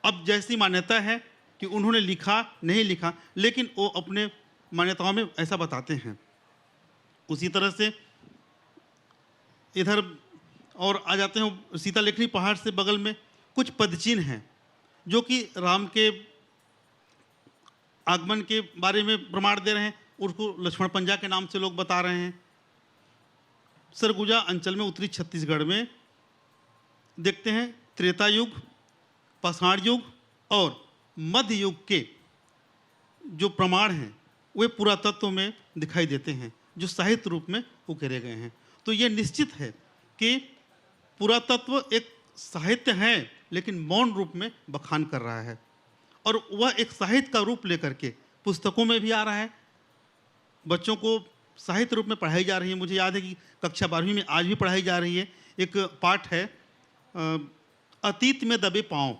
अब जैसी मान्यता है कि उन्होंने लिखा नहीं लिखा, लेकिन वो अपने मान्यताओं में ऐसा बताते हैं। उसी तरह से इधर और आ जाते हैं, सीता लेखनी पहाड़ से बगल में कुछ पदचिन्ह हैं जो कि राम के आगमन के बारे में प्रमाण दे रहे हैं। उसको लक्ष्मण पंजा के नाम से लोग बता रहे हैं। सरगुजा अंचल में उत्तरी छत्तीसगढ़ में देखते हैं त्रेता युग, पाषाण युग और मध्य युग के जो प्रमाण हैं वे पुरातत्व में दिखाई देते हैं, जो साहित्य रूप में उकेरे गए हैं। तो ये निश्चित है कि पुरातत्व एक साहित्य है, लेकिन मौन रूप में बखान कर रहा है, और वह एक साहित्य का रूप लेकर के पुस्तकों में भी आ रहा है। बच्चों को साहित्य रूप में पढ़ाई जा रही है। मुझे याद है कि कक्षा 12वीं में आज भी पढ़ाई जा रही है। एक पाठ है अतीत में दबे पाँव,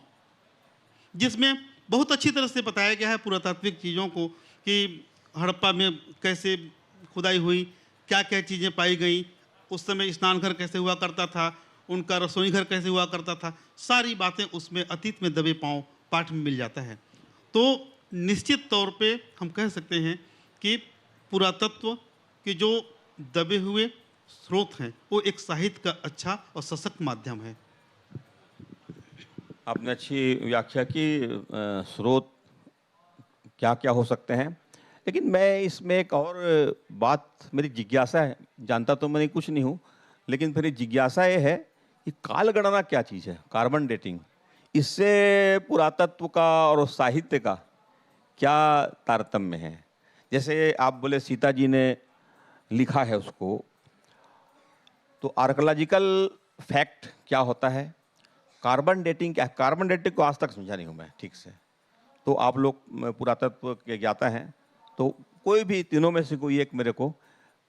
जिसमें बहुत अच्छी तरह से बताया गया है पुरातात्विक चीज़ों को कि हड़प्पा में कैसे खुदाई हुई, क्या क्या चीज़ें पाई गई, उस समय स्नान घर कैसे हुआ करता था, उनका रसोई घर कैसे हुआ करता था, सारी बातें उसमें अतीत में दबे पाँव पाठ में मिल जाता है। तो निश्चित तौर पे हम कह सकते हैं कि पुरातत्व के जो दबे हुए स्रोत हैं वो एक साहित्य का अच्छा और सशक्त माध्यम है। आपने अच्छी व्याख्या की, स्रोत क्या क्या हो सकते हैं, लेकिन मैं इसमें एक और बात, मेरी जिज्ञासा है, जानता तो मैं कुछ नहीं हूँ, लेकिन फिर जिज्ञासा ये है कि काल गणना क्या चीज़ है, कार्बन डेटिंग, इससे पुरातत्व का और साहित्य का क्या तारतम्य है? जैसे आप बोले सीता जी ने लिखा है उसको, तो आर्कोलॉजिकल फैक्ट क्या होता है, कार्बन डेटिंग क्या है? कार्बन डेटिंग को आज तक समझा नहीं हूँ मैं ठीक से, तो आप लोग पुरातत्व के ज्ञाता हैं, तो कोई भी तीनों में से कोई एक मेरे को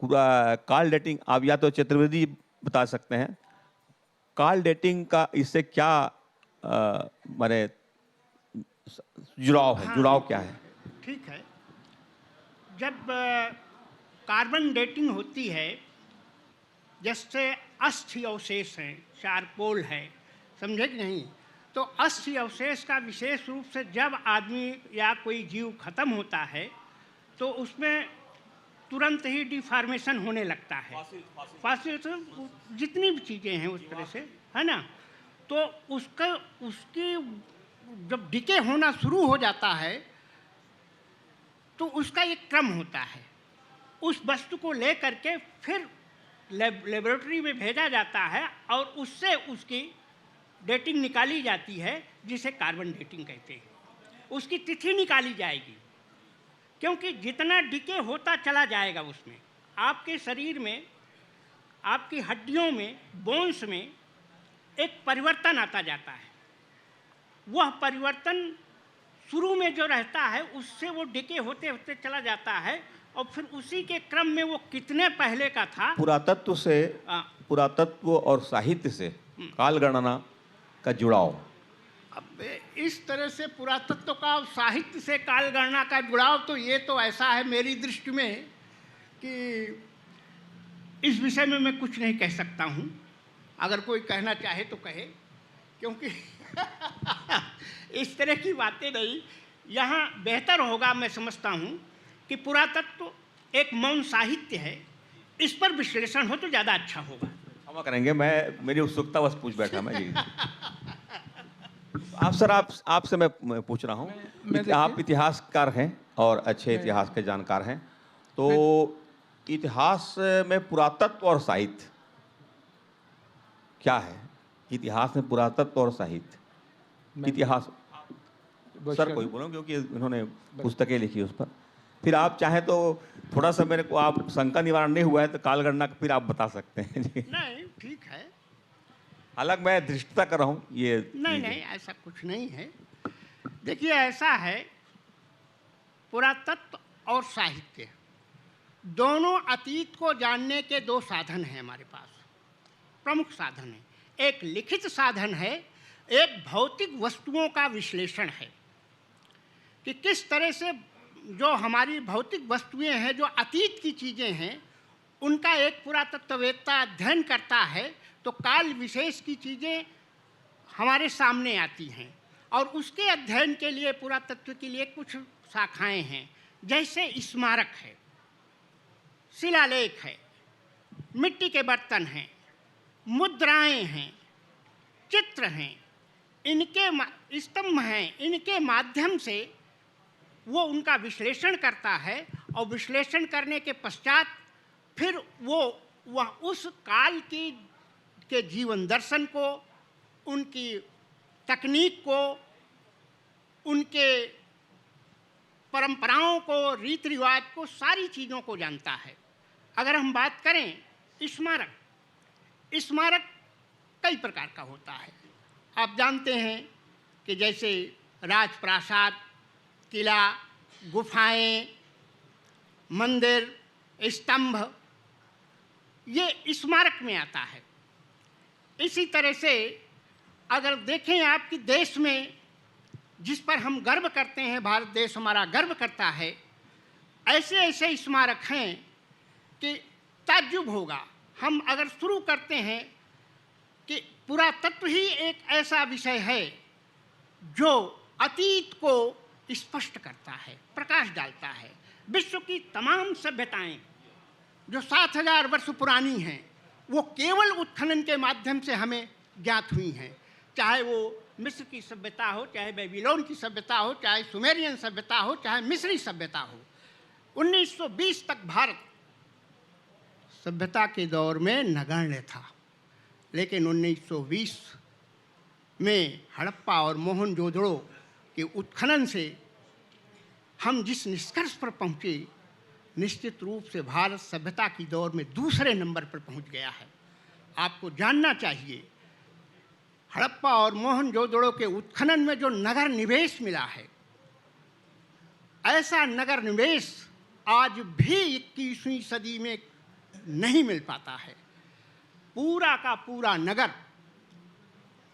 पूरा काल डेटिंग, आप या तो चतुर्वेदी बता सकते हैं, काल डेटिंग का इससे क्या माने जुड़ाव है, हाँ, जुड़ाव क्या है? ठीक है। जब कार्बन डेटिंग होती है, जैसे अस्थि अवशेष हैं, चारकोल है, समझे कि नहीं, तो अस्थि अवशेष का विशेष रूप से जब आदमी या कोई जीव खत्म होता है तो उसमें तुरंत ही डिफॉर्मेशन होने लगता है, फासिल तो जितनी भी चीज़ें हैं उस तरह से, है ना, तो उसकी जब डिके होना शुरू हो जाता है तो उसका एक क्रम होता है, उस वस्तु को ले करके फिर लेबोरेटरी में भेजा जाता है और उससे उसकी डेटिंग निकाली जाती है, जिसे कार्बन डेटिंग कहते हैं। उसकी तिथि निकाली जाएगी, क्योंकि जितना डिके होता चला जाएगा उसमें आपके शरीर में, आपकी हड्डियों में, बोन्स में एक परिवर्तन आता जाता है। वह परिवर्तन शुरू में जो रहता है उससे वो डिके होते होते चला जाता है और फिर उसी के क्रम में वो कितने पहले का था। पुरातत्व से, पुरातत्व और साहित्य से काल गणना का जुड़ाव। अब इस तरह से पुरातत्व का और साहित्य से काल गणना का जुड़ाव, तो ये तो ऐसा है मेरी दृष्टि में कि इस विषय में मैं कुछ नहीं कह सकता हूँ। अगर कोई कहना चाहे तो कहे, क्योंकि इस तरह की बातें नहीं, यहाँ बेहतर होगा, मैं समझता हूँ कि पुरातत्व एक मौन साहित्य है, इस पर विश्लेषण हो तो ज़्यादा अच्छा होगा। क्षमा करेंगे, मैं मेरी उत्सुकता बस पूछ बैठा मैं जी। आप सर, आपसे मैं पूछ रहा हूँ, आप इतिहासकार हैं और अच्छे इतिहास के जानकार हैं, तो इतिहास में पुरातत्व और साहित्य क्या है? इतिहास में पुरातत्व और साहित्य, इतिहास सर कोई बोलो, क्योंकि इन्होंने पुस्तकें लिखी उस पर, फिर आप चाहें तो थोड़ा सा मेरे को, आप शंका निवारण नहीं हुआ है तो काल गणना फिर आप बता सकते हैं जी। नहीं, ठीक है, हालांकि मैं दृष्टता कर रहा हूँ ये नहीं नहीं, ऐसा कुछ नहीं है। देखिए, ऐसा है, पुरातत्व और साहित्य दोनों अतीत को जानने के दो साधन हैं हमारे पास, प्रमुख साधन है। एक लिखित साधन है, एक भौतिक वस्तुओं का विश्लेषण है कि किस तरह से जो हमारी भौतिक वस्तुएं हैं, जो अतीत की चीज़ें हैं, उनका एक पुरातत्ववेत्ता अध्ययन करता है तो काल विशेष की चीज़ें हमारे सामने आती हैं, और उसके अध्ययन के लिए पुरातत्व के लिए कुछ शाखाएं हैं, जैसे स्मारक है, शिलालेख है, मिट्टी के बर्तन हैं, मुद्राएं हैं, चित्र हैं, इनके स्तंभ हैं, इनके माध्यम से वो उनका विश्लेषण करता है, और विश्लेषण करने के पश्चात फिर वह उस काल के जीवन दर्शन को, उनकी तकनीक को, उनके परंपराओं को, रीति रिवाज को, सारी चीज़ों को जानता है। अगर हम बात करें स्मारक, स्मारक कई प्रकार का होता है। आप जानते हैं कि जैसे राजप्रासाद, किला, गुफाएं, मंदिर, स्तंभ, ये स्मारक में आता है। इसी तरह से अगर देखें आपकी देश में, जिस पर हम गर्व करते हैं, भारत देश हमारा गर्व करता है, ऐसे ऐसे स्मारक हैं कि ताज्जुब होगा। हम अगर शुरू करते हैं कि पुरातत्व ही एक ऐसा विषय है जो अतीत को स्पष्ट करता है, प्रकाश डालता है। विश्व की तमाम सभ्यताएं जो 7000 वर्ष पुरानी हैं, वो केवल उत्खनन के माध्यम से हमें ज्ञात हुई हैं। चाहे वो मिस्र की सभ्यता हो, चाहे बेबीलोन की सभ्यता हो, चाहे सुमेरियन सभ्यता हो, चाहे मिस्री सभ्यता हो। 1920 तक भारत सभ्यता के दौर में नगण्य था, लेकिन 1920 में हड़प्पा और मोहनजोदड़ो के उत्खनन से हम जिस निष्कर्ष पर पहुँचे, निश्चित रूप से भारत सभ्यता की दौर में दूसरे नंबर पर पहुँच गया है। आपको जानना चाहिए, हड़प्पा और मोहनजोदड़ो के उत्खनन में जो नगर निवेश मिला है, ऐसा नगर निवेश आज भी 21वीं सदी में नहीं मिल पाता है। पूरा का पूरा नगर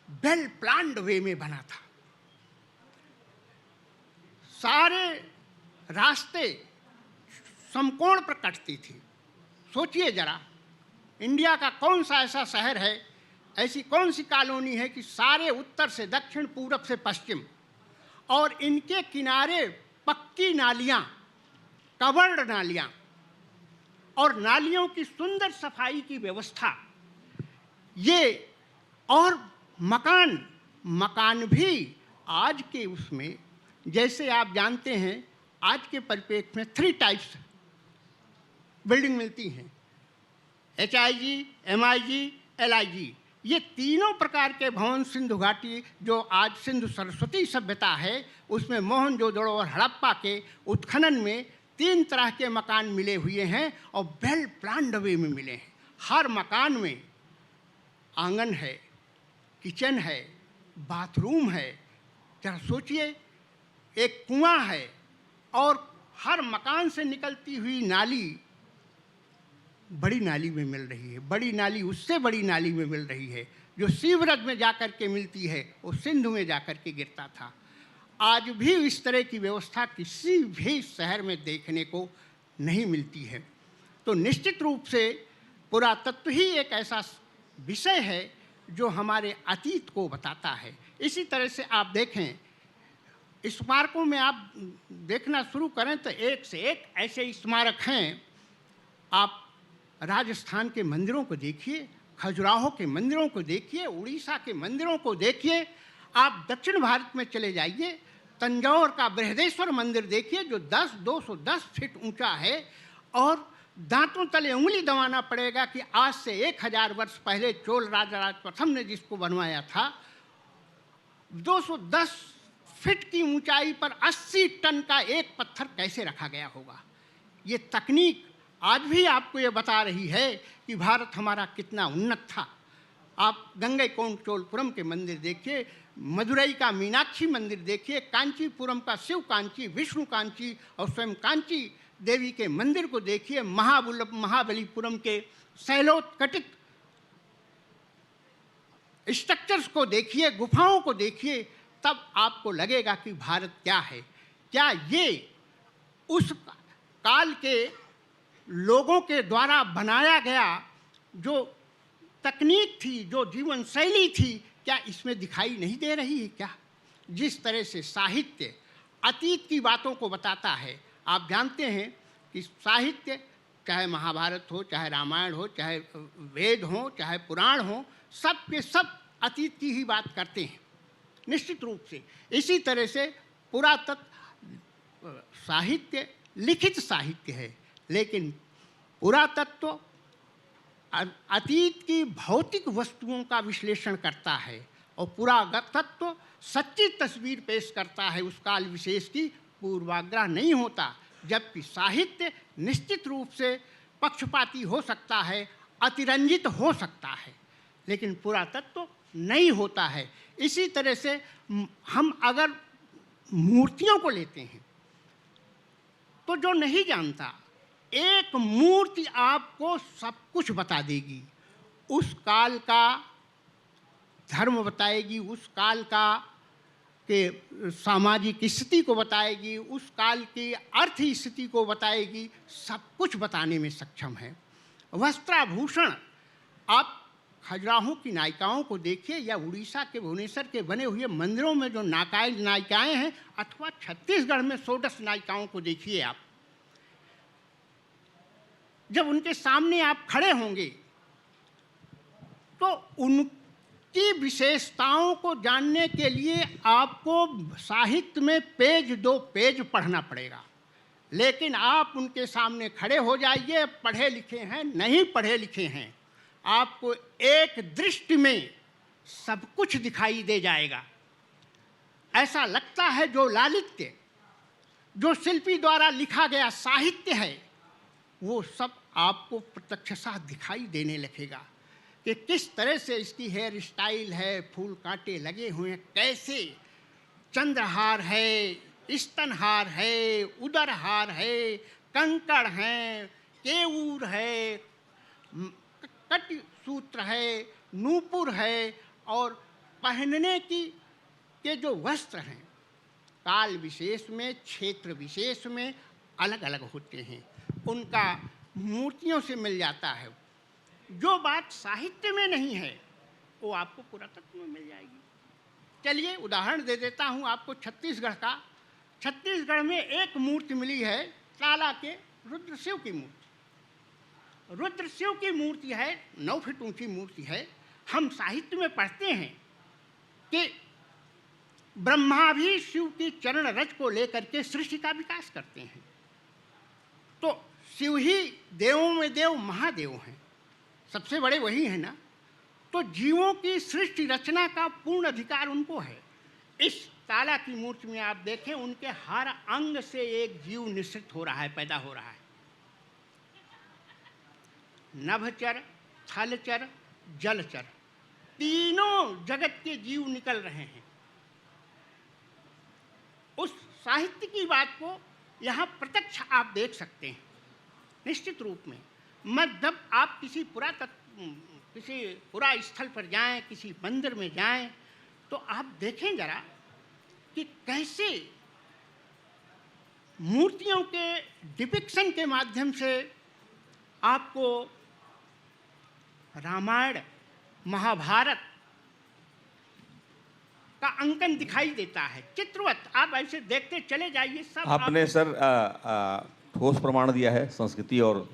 वेल प्लान्ड वे में बना था। सारे रास्ते समकोण पर कटती थी। सोचिए जरा, इंडिया का कौन सा ऐसा शहर है, ऐसी कौन सी कॉलोनी है कि सारे उत्तर से दक्षिण, पूरब से पश्चिम, और इनके किनारे पक्की नालियाँ, कवर्ड नालियाँ और नालियों की सुंदर सफाई की व्यवस्था, ये और मकान भी आज के उसमें, जैसे आप जानते हैं आज के परिप्रेक्ष्य में 3 टाइप्स बिल्डिंग मिलती हैं, HIG, MIG, LIG। ये तीनों प्रकार के भवन सिंधु घाटी जो आज सिंधु सरस्वती सभ्यता है, उसमें मोहनजोदड़ो और हड़प्पा के उत्खनन में 3 तरह के मकान मिले हुए हैं और वेल प्लान्ड वे में मिले हैं। हर मकान में आंगन है, किचन है, बाथरूम है। जरा सोचिए, एक कुआं है और हर मकान से निकलती हुई नाली बड़ी नाली में मिल रही है। बड़ी नाली उससे बड़ी नाली में मिल रही है। जो सीवरेज में जाकर के मिलती है वो सिंधु में जाकर के गिरता था। आज भी इस तरह की व्यवस्था किसी भी शहर में देखने को नहीं मिलती है। तो निश्चित रूप से पुरातत्व ही एक ऐसा विषय है जो हमारे अतीत को बताता है। इसी तरह से आप देखें, स्मारकों में आप देखना शुरू करें तो एक से एक ऐसे स्मारक हैं। आप राजस्थान के मंदिरों को देखिए, खजुराहो के मंदिरों को देखिए, उड़ीसा के मंदिरों को देखिए। आप दक्षिण भारत में चले जाइए, तंजौर का बृहदेश्वर मंदिर देखिए जो 210 फीट ऊंचा है, और दांतों तले उंगली दबाना पड़ेगा कि आज से 1000 वर्ष पहले चोल राजराज प्रथम ने जिसको बनवाया था, 210 फीट की ऊंचाई पर 80 टन का एक पत्थर कैसे रखा गया होगा। ये तकनीक आज भी आपको ये बता रही है कि भारत हमारा कितना उन्नत था। आप गंगईकोंड चोलपुरम के मंदिर देखिए, मदुरई का मीनाक्षी मंदिर देखिए, कांचीपुरम का शिव कांची, विष्णु कांची और स्वयं कांची देवी के मंदिर को देखिए, महाबलीपुरम के शैलोत्कटित स्ट्रक्चर्स को देखिए, गुफाओं को देखिए, तब आपको लगेगा कि भारत क्या है। क्या ये उस काल के लोगों के द्वारा बनाया गया जो तकनीक थी, जो जीवन शैली थी, क्या इसमें दिखाई नहीं दे रही है क्या? जिस तरह से साहित्य अतीत की बातों को बताता है। आप जानते हैं कि साहित्य, चाहे महाभारत हो, चाहे रामायण हो, चाहे वेद हो, चाहे पुराण हो, सब के सब अतीत की ही बात करते हैं निश्चित रूप से। इसी तरह से पुरातत्व साहित्य लिखित साहित्य है, लेकिन पुरातत्व अतीत की भौतिक वस्तुओं का विश्लेषण करता है और पुरातत्व सच्ची तस्वीर पेश करता है उस काल विशेष की, पूर्वाग्रह नहीं होता। जबकि साहित्य निश्चित रूप से पक्षपाती हो सकता है, अतिरंजित हो सकता है, लेकिन पुरातत्व नहीं होता है। इसी तरह से हम अगर मूर्तियों को लेते हैं तो जो नहीं जानता, एक मूर्ति आपको सब कुछ बता देगी। उस काल का धर्म बताएगी, उस काल का के सामाजिक स्थिति को बताएगी, उस काल की अर्थ स्थिति को बताएगी, सब कुछ बताने में सक्षम है। वस्त्राभूषण, आप खजुराहो की नायिकाओं को देखिए या उड़ीसा के भुवनेश्वर के बने हुए मंदिरों में जो नायिकाएं हैं, अथवा छत्तीसगढ़ में षोडश नायिकाओं को देखिए आप। जब उनके सामने आप खड़े होंगे तो उनकी विशेषताओं को जानने के लिए आपको साहित्य में पेज 2 पेज पढ़ना पड़ेगा, लेकिन आप उनके सामने खड़े हो जाइए, पढ़े लिखे हैं नहीं पढ़े लिखे हैं, आपको एक दृष्टि में सब कुछ दिखाई दे जाएगा। ऐसा लगता है जो लालित्य, जो शिल्पी द्वारा लिखा गया साहित्य है, वो सब आपको प्रत्यक्षतः दिखाई देने लगेगा कि किस तरह से इसकी हेयर स्टाइल है, फूल कांटे लगे हुए हैं, कैसे चंद्रहार है, स्तनहार है, उदरहार है, कंकड़ हैं, केऊर है, कट सूत्र है, नूपुर है, और पहनने के जो वस्त्र हैं काल विशेष में, क्षेत्र विशेष में अलग अलग होते हैं, उनका मूर्तियों से मिल जाता है। जो बात साहित्य में नहीं है वो आपको पुरातत्व में मिल जाएगी। चलिए उदाहरण दे देता हूँ आपको छत्तीसगढ़ का। छत्तीसगढ़ में एक मूर्ति मिली है ताला के रुद्र शिव की मूर्ति। रुद्र शिव की मूर्ति है, 9 फीट ऊंची मूर्ति है। हम साहित्य में पढ़ते हैं कि ब्रह्मा भी शिव की चरण रज को लेकर के सृष्टि का विकास करते हैं, तो शिव ही देवों में देव महादेव हैं, सबसे बड़े वही हैं ना। तो जीवों की सृष्टि रचना का पूर्ण अधिकार उनको है। इस ताला की मूर्ति में आप देखें, उनके हर अंग से एक जीव निश्चित हो रहा है, पैदा हो रहा है। नभचर, थलचर, जलचर, तीनों जगत के जीव निकल रहे हैं। उस साहित्य की बात को यहाँ प्रत्यक्ष आप देख सकते हैं निश्चित रूप में। जब आप किसी पुरा स्थल पर जाएं, किसी मंदिर में जाएं, तो आप देखें जरा कि कैसे मूर्तियों के डिपिक्शन के माध्यम से आपको रामायण, महाभारत का अंकन दिखाई देता है, चित्रवत। आप ऐसे देखते चले जाइए। सब आपने सर ठोस प्रमाण दिया है संस्कृति और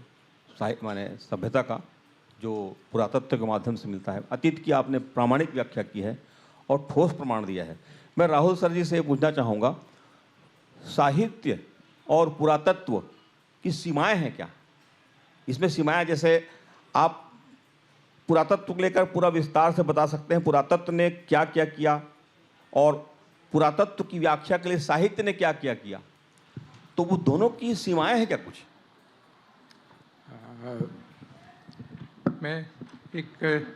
साहित्य माने सभ्यता का, जो पुरातत्व के माध्यम से मिलता है। अतीत की आपने प्रामाणिक व्याख्या की है और ठोस प्रमाण दिया है। मैं राहुल सर जी से पूछना चाहूँगा, साहित्य और पुरातत्व की सीमाएं हैं क्या? इसमें सीमाएं, जैसे आप पुरातत्व को लेकर पूरा विस्तार से बता सकते हैं, पुरातत्व ने क्या क्या किया और पुरातत्व की व्याख्या के लिए साहित्य ने क्या क्या किया, तो वो दोनों की सीमाएं हैं क्या कुछ? मैं एक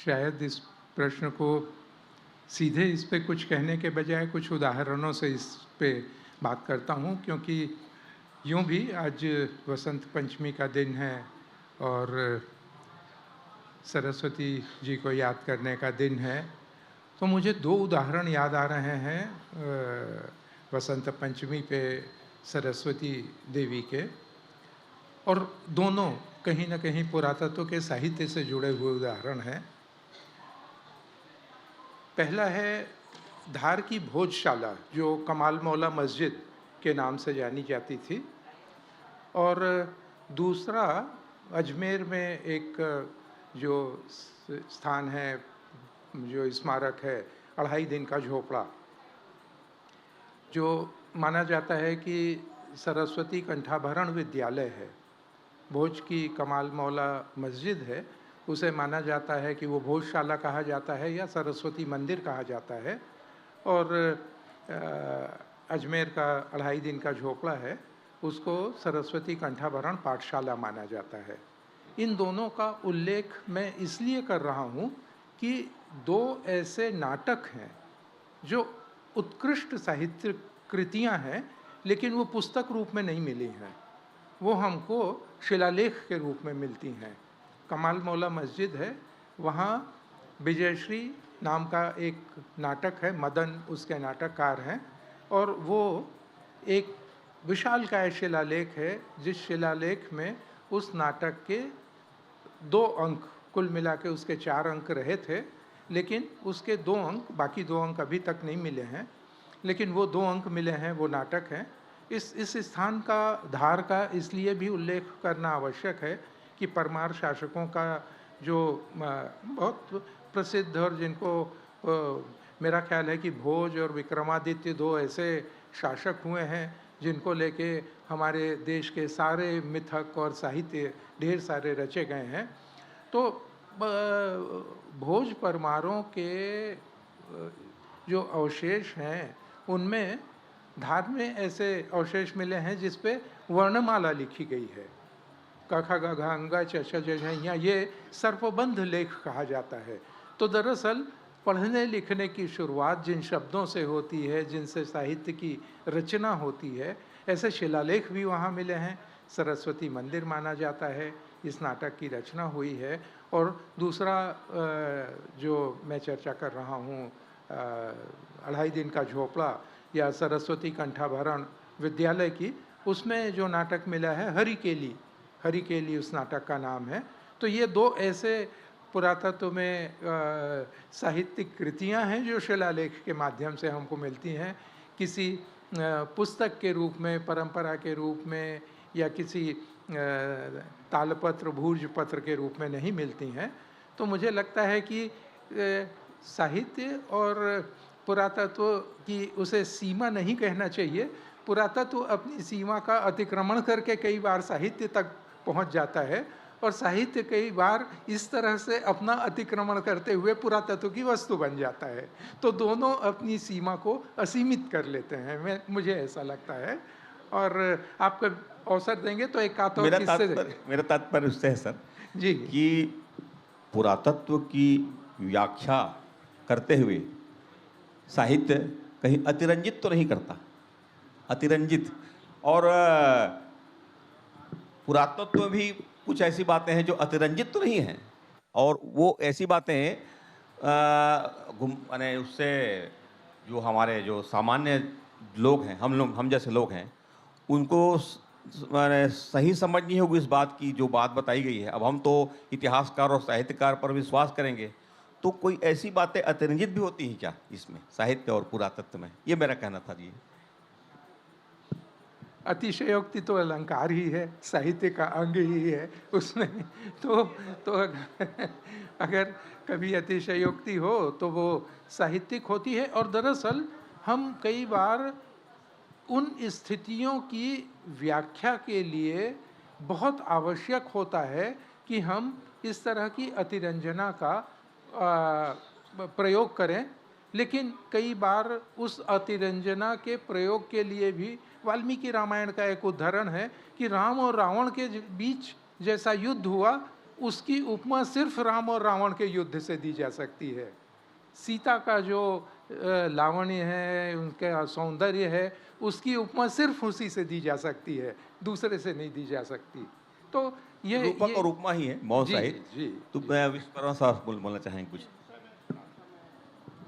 शायद इस प्रश्न को सीधे इस पे कुछ कहने के बजाय कुछ उदाहरणों से इस पे बात करता हूँ, क्योंकि यूँ भी आज वसंत पंचमी का दिन है और सरस्वती जी को याद करने का दिन है। तो मुझे 2 उदाहरण याद आ रहे हैं वसंत पंचमी पे सरस्वती देवी के, और दोनों कहीं ना कहीं पुरातत्व के साहित्य से जुड़े हुए उदाहरण हैं। पहला है धार की भोजशाला, जो कमाल मौला मस्जिद के नाम से जानी जाती थी, और दूसरा अजमेर में एक जो स्थान है, जो स्मारक है, 2.5 दिन का झोपड़ा, जो माना जाता है कि सरस्वती कंठाभरण विद्यालय है। भोज की कमाल मौला मस्जिद है, उसे माना जाता है कि वो भोजशाला कहा जाता है या सरस्वती मंदिर कहा जाता है, और अजमेर का 2.5 दिन का झोपड़ा है, उसको सरस्वती कंठाभरण पाठशाला माना जाता है। इन दोनों का उल्लेख मैं इसलिए कर रहा हूँ कि 2 ऐसे नाटक हैं जो उत्कृष्ट साहित्य कृतियाँ हैं, लेकिन वो पुस्तक रूप में नहीं मिली हैं, वो हमको शिलालेख के रूप में मिलती हैं। कमाल मौला मस्जिद है, वहाँ विजयश्री नाम का एक नाटक है, मदन उसके नाटककार हैं, और वो एक विशालकाय शिलालेख है, जिस शिलालेख में उस नाटक के 2 अंक, कुल मिला के उसके 4 अंक रहे थे, लेकिन उसके 2 अंक, बाकी 2 अंक अभी तक नहीं मिले हैं, लेकिन वो 2 अंक मिले हैं, वो नाटक हैं। इस स्थान का, धार का इसलिए भी उल्लेख करना आवश्यक है कि परमार शासकों का जो बहुत प्रसिद्ध, और जिनको मेरा ख्याल है कि भोज और विक्रमादित्य 2 ऐसे शासक हुए हैं जिनको लेके हमारे देश के सारे मिथक और साहित्य ढेर सारे रचे गए हैं। तो भोज परमारों के जो अवशेष हैं उनमें धार में ऐसे अवशेष मिले हैं जिस पे वर्णमाला लिखी गई है, क ख ग घ अंग च छ ज झ ञ, ये सर्पबंध लेख कहा जाता है। तो दरअसल पढ़ने लिखने की शुरुआत जिन शब्दों से होती है, जिनसे साहित्य की रचना होती है, ऐसे शिलालेख भी वहाँ मिले हैं। सरस्वती मंदिर माना जाता है इस नाटक की रचना हुई है। और दूसरा जो मैं चर्चा कर रहा हूँ, 2.5 दिन का झोपड़ा या सरस्वती कंठाभरण विद्यालय की, उसमें जो नाटक मिला है हरिकेली, हरिकेली उस नाटक का नाम है। तो ये 2 ऐसे पुरातत्व में साहित्यिक कृतियां हैं जो शिलालेख के माध्यम से हमको मिलती हैं, किसी पुस्तक के रूप में, परंपरा के रूप में, या किसी तालपत्र भूर्जपत्र के रूप में नहीं मिलती हैं। तो मुझे लगता है कि साहित्य और पुरातत्व की उसे सीमा नहीं कहना चाहिए। पुरातत्व अपनी सीमा का अतिक्रमण करके कई बार साहित्य तक पहुंच जाता है, और साहित्य कई बार इस तरह से अपना अतिक्रमण करते हुए पुरातत्व की वस्तु बन जाता है। तो दोनों अपनी सीमा को असीमित कर लेते हैं, मुझे ऐसा लगता है। और आपको अवसर देंगे तो एक आध और किस्से। मेरा तात्पर्य उससे है सर जी कि पुरातत्व की व्याख्या करते हुए साहित्य कहीं अतिरंजित तो नहीं करता, अतिरंजित। और पुरातत्व भी कुछ ऐसी बातें हैं जो अतिरंजित तो नहीं हैं, और वो ऐसी बातें माने उससे जो हमारे जो सामान्य लोग हैं, हम जैसे लोग हैं, उनको माने सही समझ नहीं होगी इस बात की जो बात बताई गई है। अब हम तो इतिहासकार और साहित्यकार पर विश्वास करेंगे, तो कोई ऐसी बातें अतिरंजित भी होती हैं क्या इसमें, साहित्य और पुरातत्व में? ये मेरा कहना था जी। अतिशयोक्ति तो अलंकार ही है, साहित्य का अंग ही है उसमें। तो अगर कभी अतिशयोक्ति हो तो वो साहित्यिक होती है। और दरअसल हम कई बार उन स्थितियों की व्याख्या के लिए बहुत आवश्यक होता है कि हम इस तरह की अतिरंजना का प्रयोग करें, लेकिन कई बार उस अतिरंजना के प्रयोग के लिए भी वाल्मीकि रामायण का एक उदाहरण है कि राम और रावण के बीच जैसा युद्ध हुआ, उसकी उपमा सिर्फ राम और रावण के युद्ध से दी जा सकती है। सीता का जो लावण्य है, उनका सौंदर्य है, उसकी उपमा सिर्फ उसी से दी जा सकती है, दूसरे से नहीं दी जा सकती। तो ये रूपक और उपमा ही है मौन साहित्य। जी। तो मैं विश्वकर्मा साहब बोलना चाहेंगे कुछ?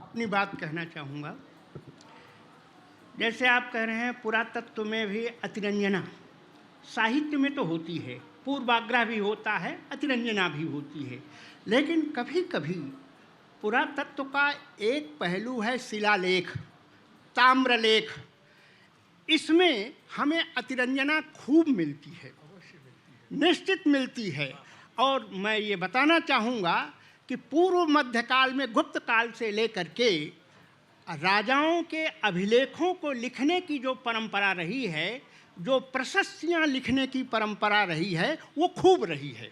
अपनी बात कहना चाहूँगा। जैसे आप कह रहे हैं पुरातत्व में भी अतिरंजना साहित्य में तो होती है, पूर्वाग्रह भी होता है, अतिरंजना भी होती है। लेकिन कभी कभी पुरातत्व का एक पहलू है शिलालेख, ताम्रलेख। इसमें हमें अतिरंजना खूब मिलती है, निश्चित मिलती है। और मैं ये बताना चाहूँगा कि पूर्व मध्यकाल में गुप्त काल से लेकर के राजाओं के अभिलेखों को लिखने की जो परंपरा रही है, जो प्रशस्तियाँ लिखने की परंपरा रही है, वो खूब रही है।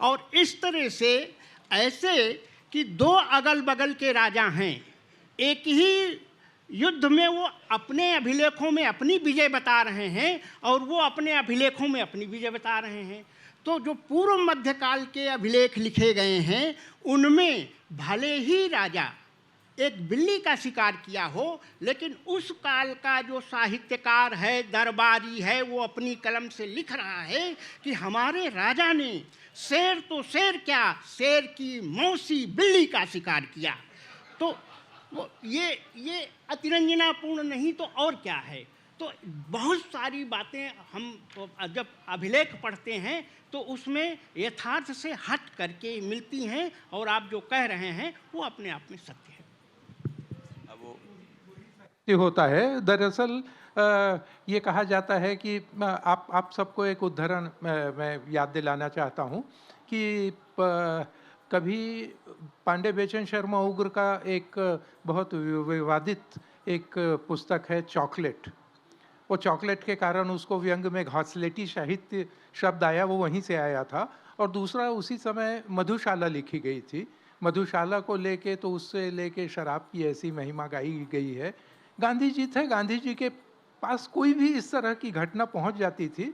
और इस तरह से ऐसे कि 2 अगल बगल के राजा हैं, एक ही युद्ध में वो अपने अभिलेखों में अपनी विजय बता रहे हैं और वो अपने अभिलेखों में अपनी विजय बता रहे हैं। तो जो पूर्व मध्यकाल के अभिलेख लिखे गए हैं, उनमें भले ही राजा एक बिल्ली का शिकार किया हो, लेकिन उस काल का जो साहित्यकार है, दरबारी है, वो अपनी कलम से लिख रहा है कि हमारे राजा ने शेर तो शेर क्या, शेर की मौसी बिल्ली का शिकार किया। तो ये अतिरंजनापूर्ण नहीं तो और क्या है। तो बहुत सारी बातें हम जब अभिलेख पढ़ते हैं तो उसमें यथार्थ से हट करके मिलती हैं, और आप जो कह रहे हैं वो अपने आप में सत्य है। ये होता है दरअसल ये कहा जाता है कि आप सबको एक उदाहरण मैं याद दिलाना चाहता हूँ कि कभी पांडे बेचन शर्मा उग्र का एक बहुत विवादित एक पुस्तक है चॉकलेट। वो चॉकलेट के कारण उसको व्यंग में घासलेटी साहित्य शब्द आया, वो वहीं से आया था। और दूसरा उसी समय मधुशाला लिखी गई थी। मधुशाला को लेके तो उससे लेके शराब की ऐसी महिमा गाई गई है। गांधी जी थे, गांधी जी के पास कोई भी इस तरह की घटना पहुंच जाती थी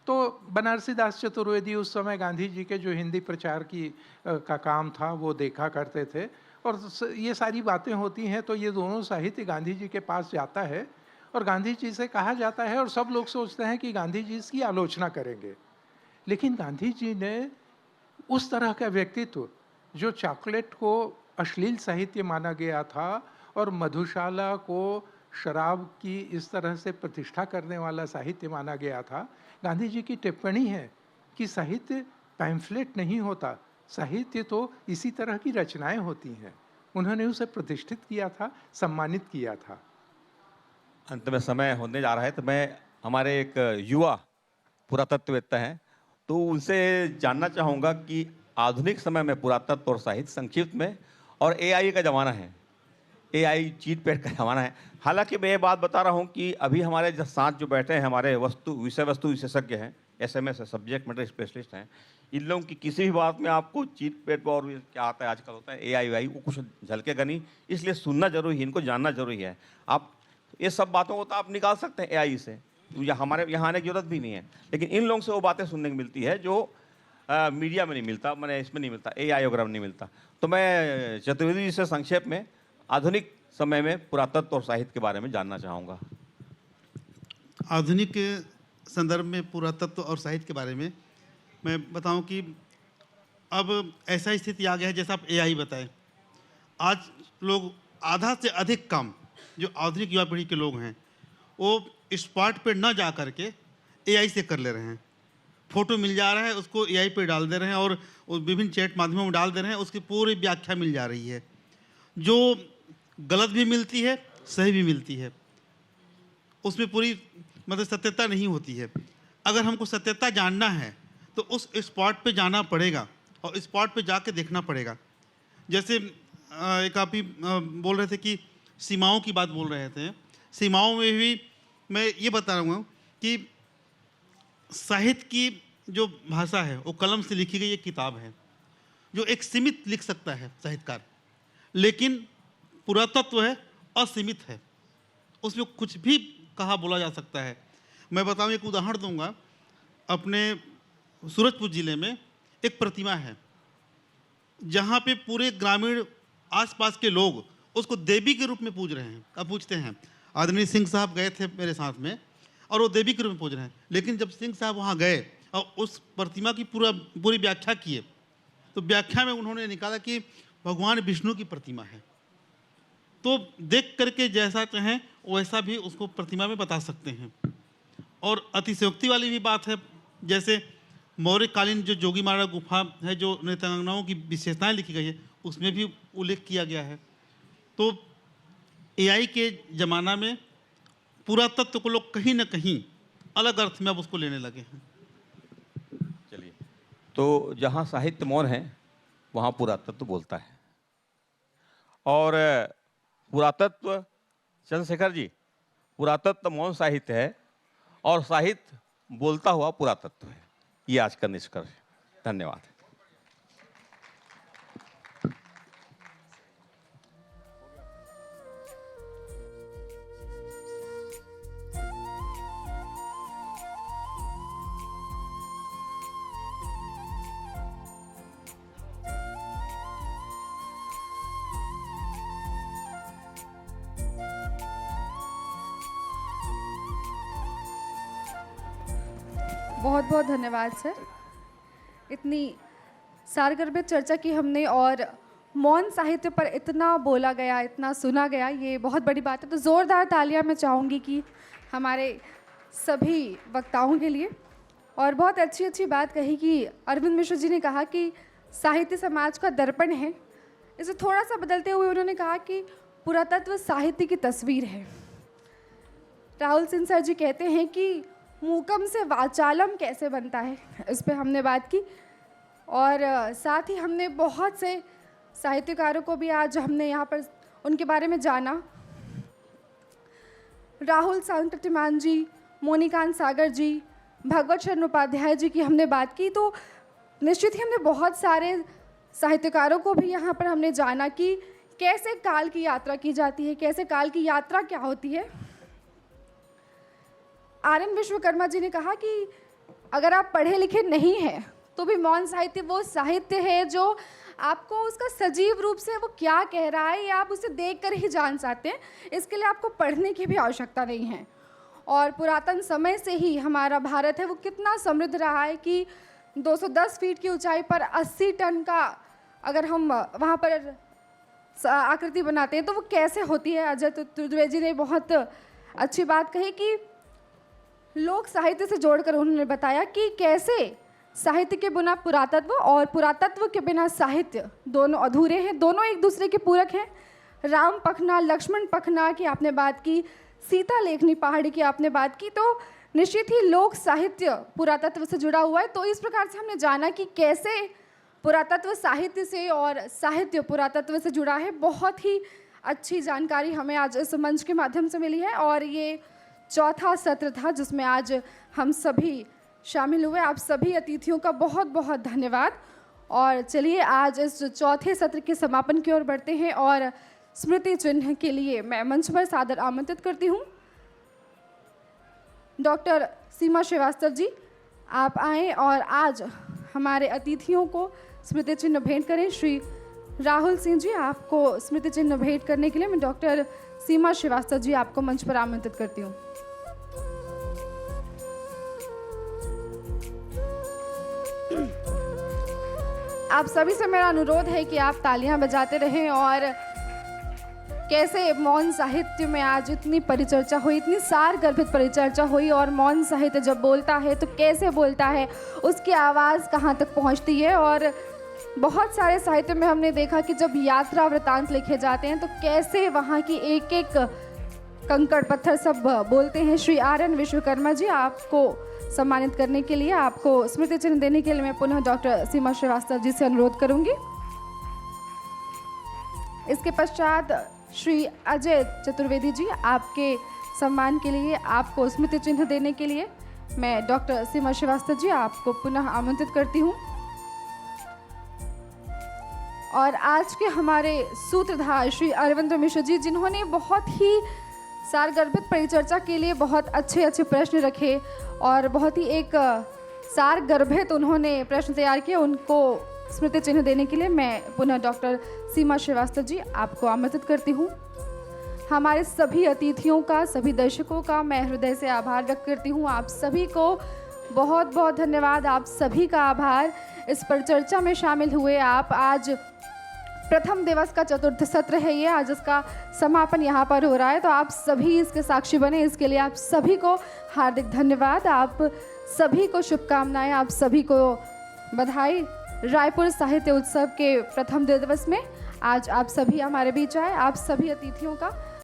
तो बनारसी दास चतुर्वेदी उस समय गांधी जी के जो हिंदी प्रचार की का काम था वो देखा करते थे, और ये सारी बातें होती हैं तो ये दोनों साहित्य गांधी जी के पास जाता है और गांधी जी से कहा जाता है, और सब लोग सोचते हैं कि गांधी जी इसकी आलोचना करेंगे। लेकिन गांधी जी ने उस तरह का व्यक्तित्व जो चॉकलेट को अश्लील साहित्य माना गया था और मधुशाला को शराब की इस तरह से प्रतिष्ठा करने वाला साहित्य माना गया था, गांधी जी की टिप्पणी है कि साहित्य पैम्फलेट नहीं होता, साहित्य तो इसी तरह की रचनाएं होती हैं। उन्होंने उसे प्रतिष्ठित किया था, सम्मानित किया था। अंत में समय होने जा रहा है तो मैं हमारे एक युवा पुरातत्ववेत्ता हैं तो उनसे जानना चाहूँगा कि आधुनिक समय में पुरातत्व और साहित्य संक्षिप्त में, और एआई का ज़माना है, एआई चीट पैट का ज़माना है। हालांकि मैं ये बात बता रहा हूँ कि अभी हमारे जो साथ जो बैठे हैं हमारे विषय वस्तु विशेषज्ञ हैं, एसएमएस है, सब्जेक्ट मैटर स्पेशलिस्ट हैं, इन लोगों की किसी भी बात में आपको चीट पैट और क्या आता है आजकल होता है एआई वाई, वो कुछ झलकेगा नहीं, इसलिए सुनना जरूरी है, इनको जानना जरूरी है। आप ये सब बातों को तो आप निकाल सकते हैं एआई से, या हमारे यहाँ आने की जरूरत भी नहीं है, लेकिन इन लोगों से वो बातें सुनने को मिलती है जो मीडिया में नहीं मिलता, मैंने इसमें नहीं मिलता, एआई वगैरह में नहीं मिलता। तो मैं चतुर्वेदी जी से संक्षेप में आधुनिक समय में पुरातत्व और साहित्य के बारे में जानना चाहूँगा। आधुनिक संदर्भ में पुरातत्व और साहित्य के बारे में मैं बताऊं कि अब ऐसा स्थिति आ गया है जैसा आप एआई बताएं। आज लोग आधा से अधिक काम जो आधुनिक युवा पीढ़ी के लोग हैं वो स्पॉट पे न जा करके एआई से कर ले रहे हैं। फोटो मिल जा रहा है, उसको एआई पे डाल दे रहे हैं और विभिन्न चैट माध्यमों में डाल दे रहे हैं, उसकी पूरी व्याख्या मिल जा रही है जो गलत भी मिलती है, सही भी मिलती है, उसमें पूरी मतलब सत्यता नहीं होती है। अगर हमको सत्यता जानना है तो उस स्पॉट पे जाना पड़ेगा और स्पॉट पे जाके देखना पड़ेगा। जैसे एक आप ही बोल रहे थे कि सीमाओं की बात बोल रहे थे, सीमाओं में भी मैं ये बता रहा हूँ कि साहित्य की जो भाषा है वो कलम से लिखी गई एक किताब है जो एक सीमित लिख सकता है साहित्यकार, लेकिन पुरातत्व है असीमित है, उसमें कुछ भी कहा बोला जा सकता है। मैं बताऊं, एक उदाहरण दूंगा। अपने सूरजपुर ज़िले में एक प्रतिमा है जहाँ पे पूरे ग्रामीण आसपास के लोग उसको देवी के रूप में पूज रहे हैं, अब पूछते हैं। आदरणीय सिंह साहब गए थे मेरे साथ में और वो देवी के रूप में पूज रहे हैं, लेकिन जब सिंह साहब वहाँ गए और उस प्रतिमा की पूरी व्याख्या किए तो व्याख्या में उन्होंने निकाला कि भगवान विष्णु की प्रतिमा है। तो देख करके जैसा चाहें वैसा भी उसको प्रतिमा में बता सकते हैं। और अतिशयोक्ति वाली भी बात है, जैसे मौर्यकालीन जो जोगीमारा गुफा है जो नृत्यांगनाओं की विशेषताएं लिखी गई है उसमें भी उल्लेख किया गया है। तो एआई के ज़माना में पुरातत्व को लोग कहीं ना कहीं अलग अर्थ में अब उसको लेने लगे हैं। चलिए, तो जहाँ साहित्य मौन है वहाँ पुरातत्व बोलता है। और पुरातत्व, चंद्रशेखर जी, पुरातत्व मौन साहित्य है और साहित्य बोलता हुआ पुरातत्व है, ये आज का निष्कर्ष है। धन्यवाद। बहुत बहुत धन्यवाद सर। इतनी सारगर्भित चर्चा की हमने और मौन साहित्य पर इतना बोला गया, इतना सुना गया, ये बहुत बड़ी बात है। तो ज़ोरदार तालियां मैं चाहूँगी कि हमारे सभी वक्ताओं के लिए। और बहुत अच्छी अच्छी बात कही कि अरविंद मिश्र जी ने कहा कि साहित्य समाज का दर्पण है। इसे थोड़ा सा बदलते हुए उन्होंने कहा कि पुरातत्व साहित्य की तस्वीर है। राहुल सिंह सर जी कहते हैं कि मूकम से वाचालम कैसे बनता है, इस पे हमने बात की। और साथ ही हमने बहुत से साहित्यकारों को भी आज हमने यहाँ पर उनके बारे में जाना। राहुल सांकृतिमान जी, मोनिकांत सागर जी, भगवत शरण उपाध्याय जी की हमने बात की। तो निश्चित ही हमने बहुत सारे साहित्यकारों को भी यहाँ पर हमने जाना कि कैसे काल की यात्रा की जाती है, कैसे काल की यात्रा क्या होती है। आर.एन. विश्वकर्मा जी ने कहा कि अगर आप पढ़े लिखे नहीं हैं तो भी मौन साहित्य वो साहित्य है जो आपको उसका सजीव रूप से वो क्या कह रहा है, या आप उसे देखकर ही जान सकते हैं। इसके लिए आपको पढ़ने की भी आवश्यकता नहीं है। और पुरातन समय से ही हमारा भारत है वो कितना समृद्ध रहा है कि 210 फीट की ऊंचाई पर 80 टन का अगर हम वहाँ पर आकृति बनाते हैं तो वो कैसे होती है। अजय तुर्वे जी ने बहुत अच्छी बात कही कि लोक साहित्य से जोड़कर उन्होंने बताया कि कैसे साहित्य के बिना पुरातत्व और पुरातत्व के बिना साहित्य दोनों अधूरे हैं, दोनों एक दूसरे के पूरक हैं। राम पखना, लक्ष्मण पखना की आपने बात की, सीता लेखनी पहाड़ी की आपने बात की। तो निश्चित ही लोक साहित्य पुरातत्व से जुड़ा हुआ है। तो इस प्रकार से हमने जाना कि कैसे पुरातत्व साहित्य से और साहित्य पुरातत्व से जुड़ा है। बहुत ही अच्छी जानकारी हमें आज इस मंच के माध्यम से मिली है। और ये चौथा सत्र था जिसमें आज हम सभी शामिल हुए। आप सभी अतिथियों का बहुत बहुत धन्यवाद। और चलिए आज इस चौथे सत्र के समापन की ओर बढ़ते हैं और स्मृति चिन्ह के लिए मैं मंच पर सादर आमंत्रित करती हूँ डॉक्टर सीमा श्रीवास्तव जी। आप आएँ और आज हमारे अतिथियों को स्मृति चिन्ह भेंट करें। श्री राहुल सिंह जी, आपको स्मृति चिन्ह भेंट करने के लिए मैं डॉक्टर सीमा श्रीवास्तव जी आपको मंच पर आमंत्रित करती हूँ। आप सभी से मेरा अनुरोध है कि आप तालियां बजाते रहें। और कैसे मौन साहित्य में आज इतनी परिचर्चा हुई, इतनी सार गर्भित परिचर्चा हुई। और मौन साहित्य जब बोलता है तो कैसे बोलता है, उसकी आवाज़ कहाँ तक पहुँचती है। और बहुत सारे साहित्य में हमने देखा कि जब यात्रा वृतांत लिखे जाते हैं तो कैसे वहाँ की एक एक कंकड़ पत्थर सब बोलते हैं। श्री आर.एन. विश्वकर्मा जी, आपको सम्मानित करने के लिए, आपको स्मृति चिन्ह देने के लिए मैं पुनः डॉक्टर सीमा श्रीवास्तव जी से अनुरोध करूंगी। इसके पश्चात श्री अजय चतुर्वेदी जी, आपके सम्मान के लिए, आपको स्मृति चिन्ह देने के लिए मैं डॉक्टर सीमा श्रीवास्तव जी आपको पुनः आमंत्रित करती हूँ। और आज के हमारे सूत्रधार श्री अरविंद मिश्र जी, जिन्होंने बहुत ही सारगर्भित परिचर्चा के लिए बहुत अच्छे अच्छे प्रश्न रखे और बहुत ही एक सारगर्भित उन्होंने प्रश्न तैयार किए, उनको स्मृति चिन्ह देने के लिए मैं पुनः डॉक्टर सीमा श्रीवास्तव जी आपको आमंत्रित करती हूँ। हमारे सभी अतिथियों का, सभी दर्शकों का मैं हृदय से आभार व्यक्त करती हूँ। आप सभी को बहुत बहुत धन्यवाद, आप सभी का आभार। इस परिचर्चा में शामिल हुए आप। आज प्रथम दिवस का चतुर्थ सत्र है ये, आज इसका समापन यहाँ पर हो रहा है। तो आप सभी इसके साक्षी बने, इसके लिए आप सभी को हार्दिक धन्यवाद, आप सभी को शुभकामनाएं, आप सभी को बधाई। रायपुर साहित्य उत्सव के प्रथम दिवस में आज आप सभी हमारे बीच आए। आप सभी अतिथियों का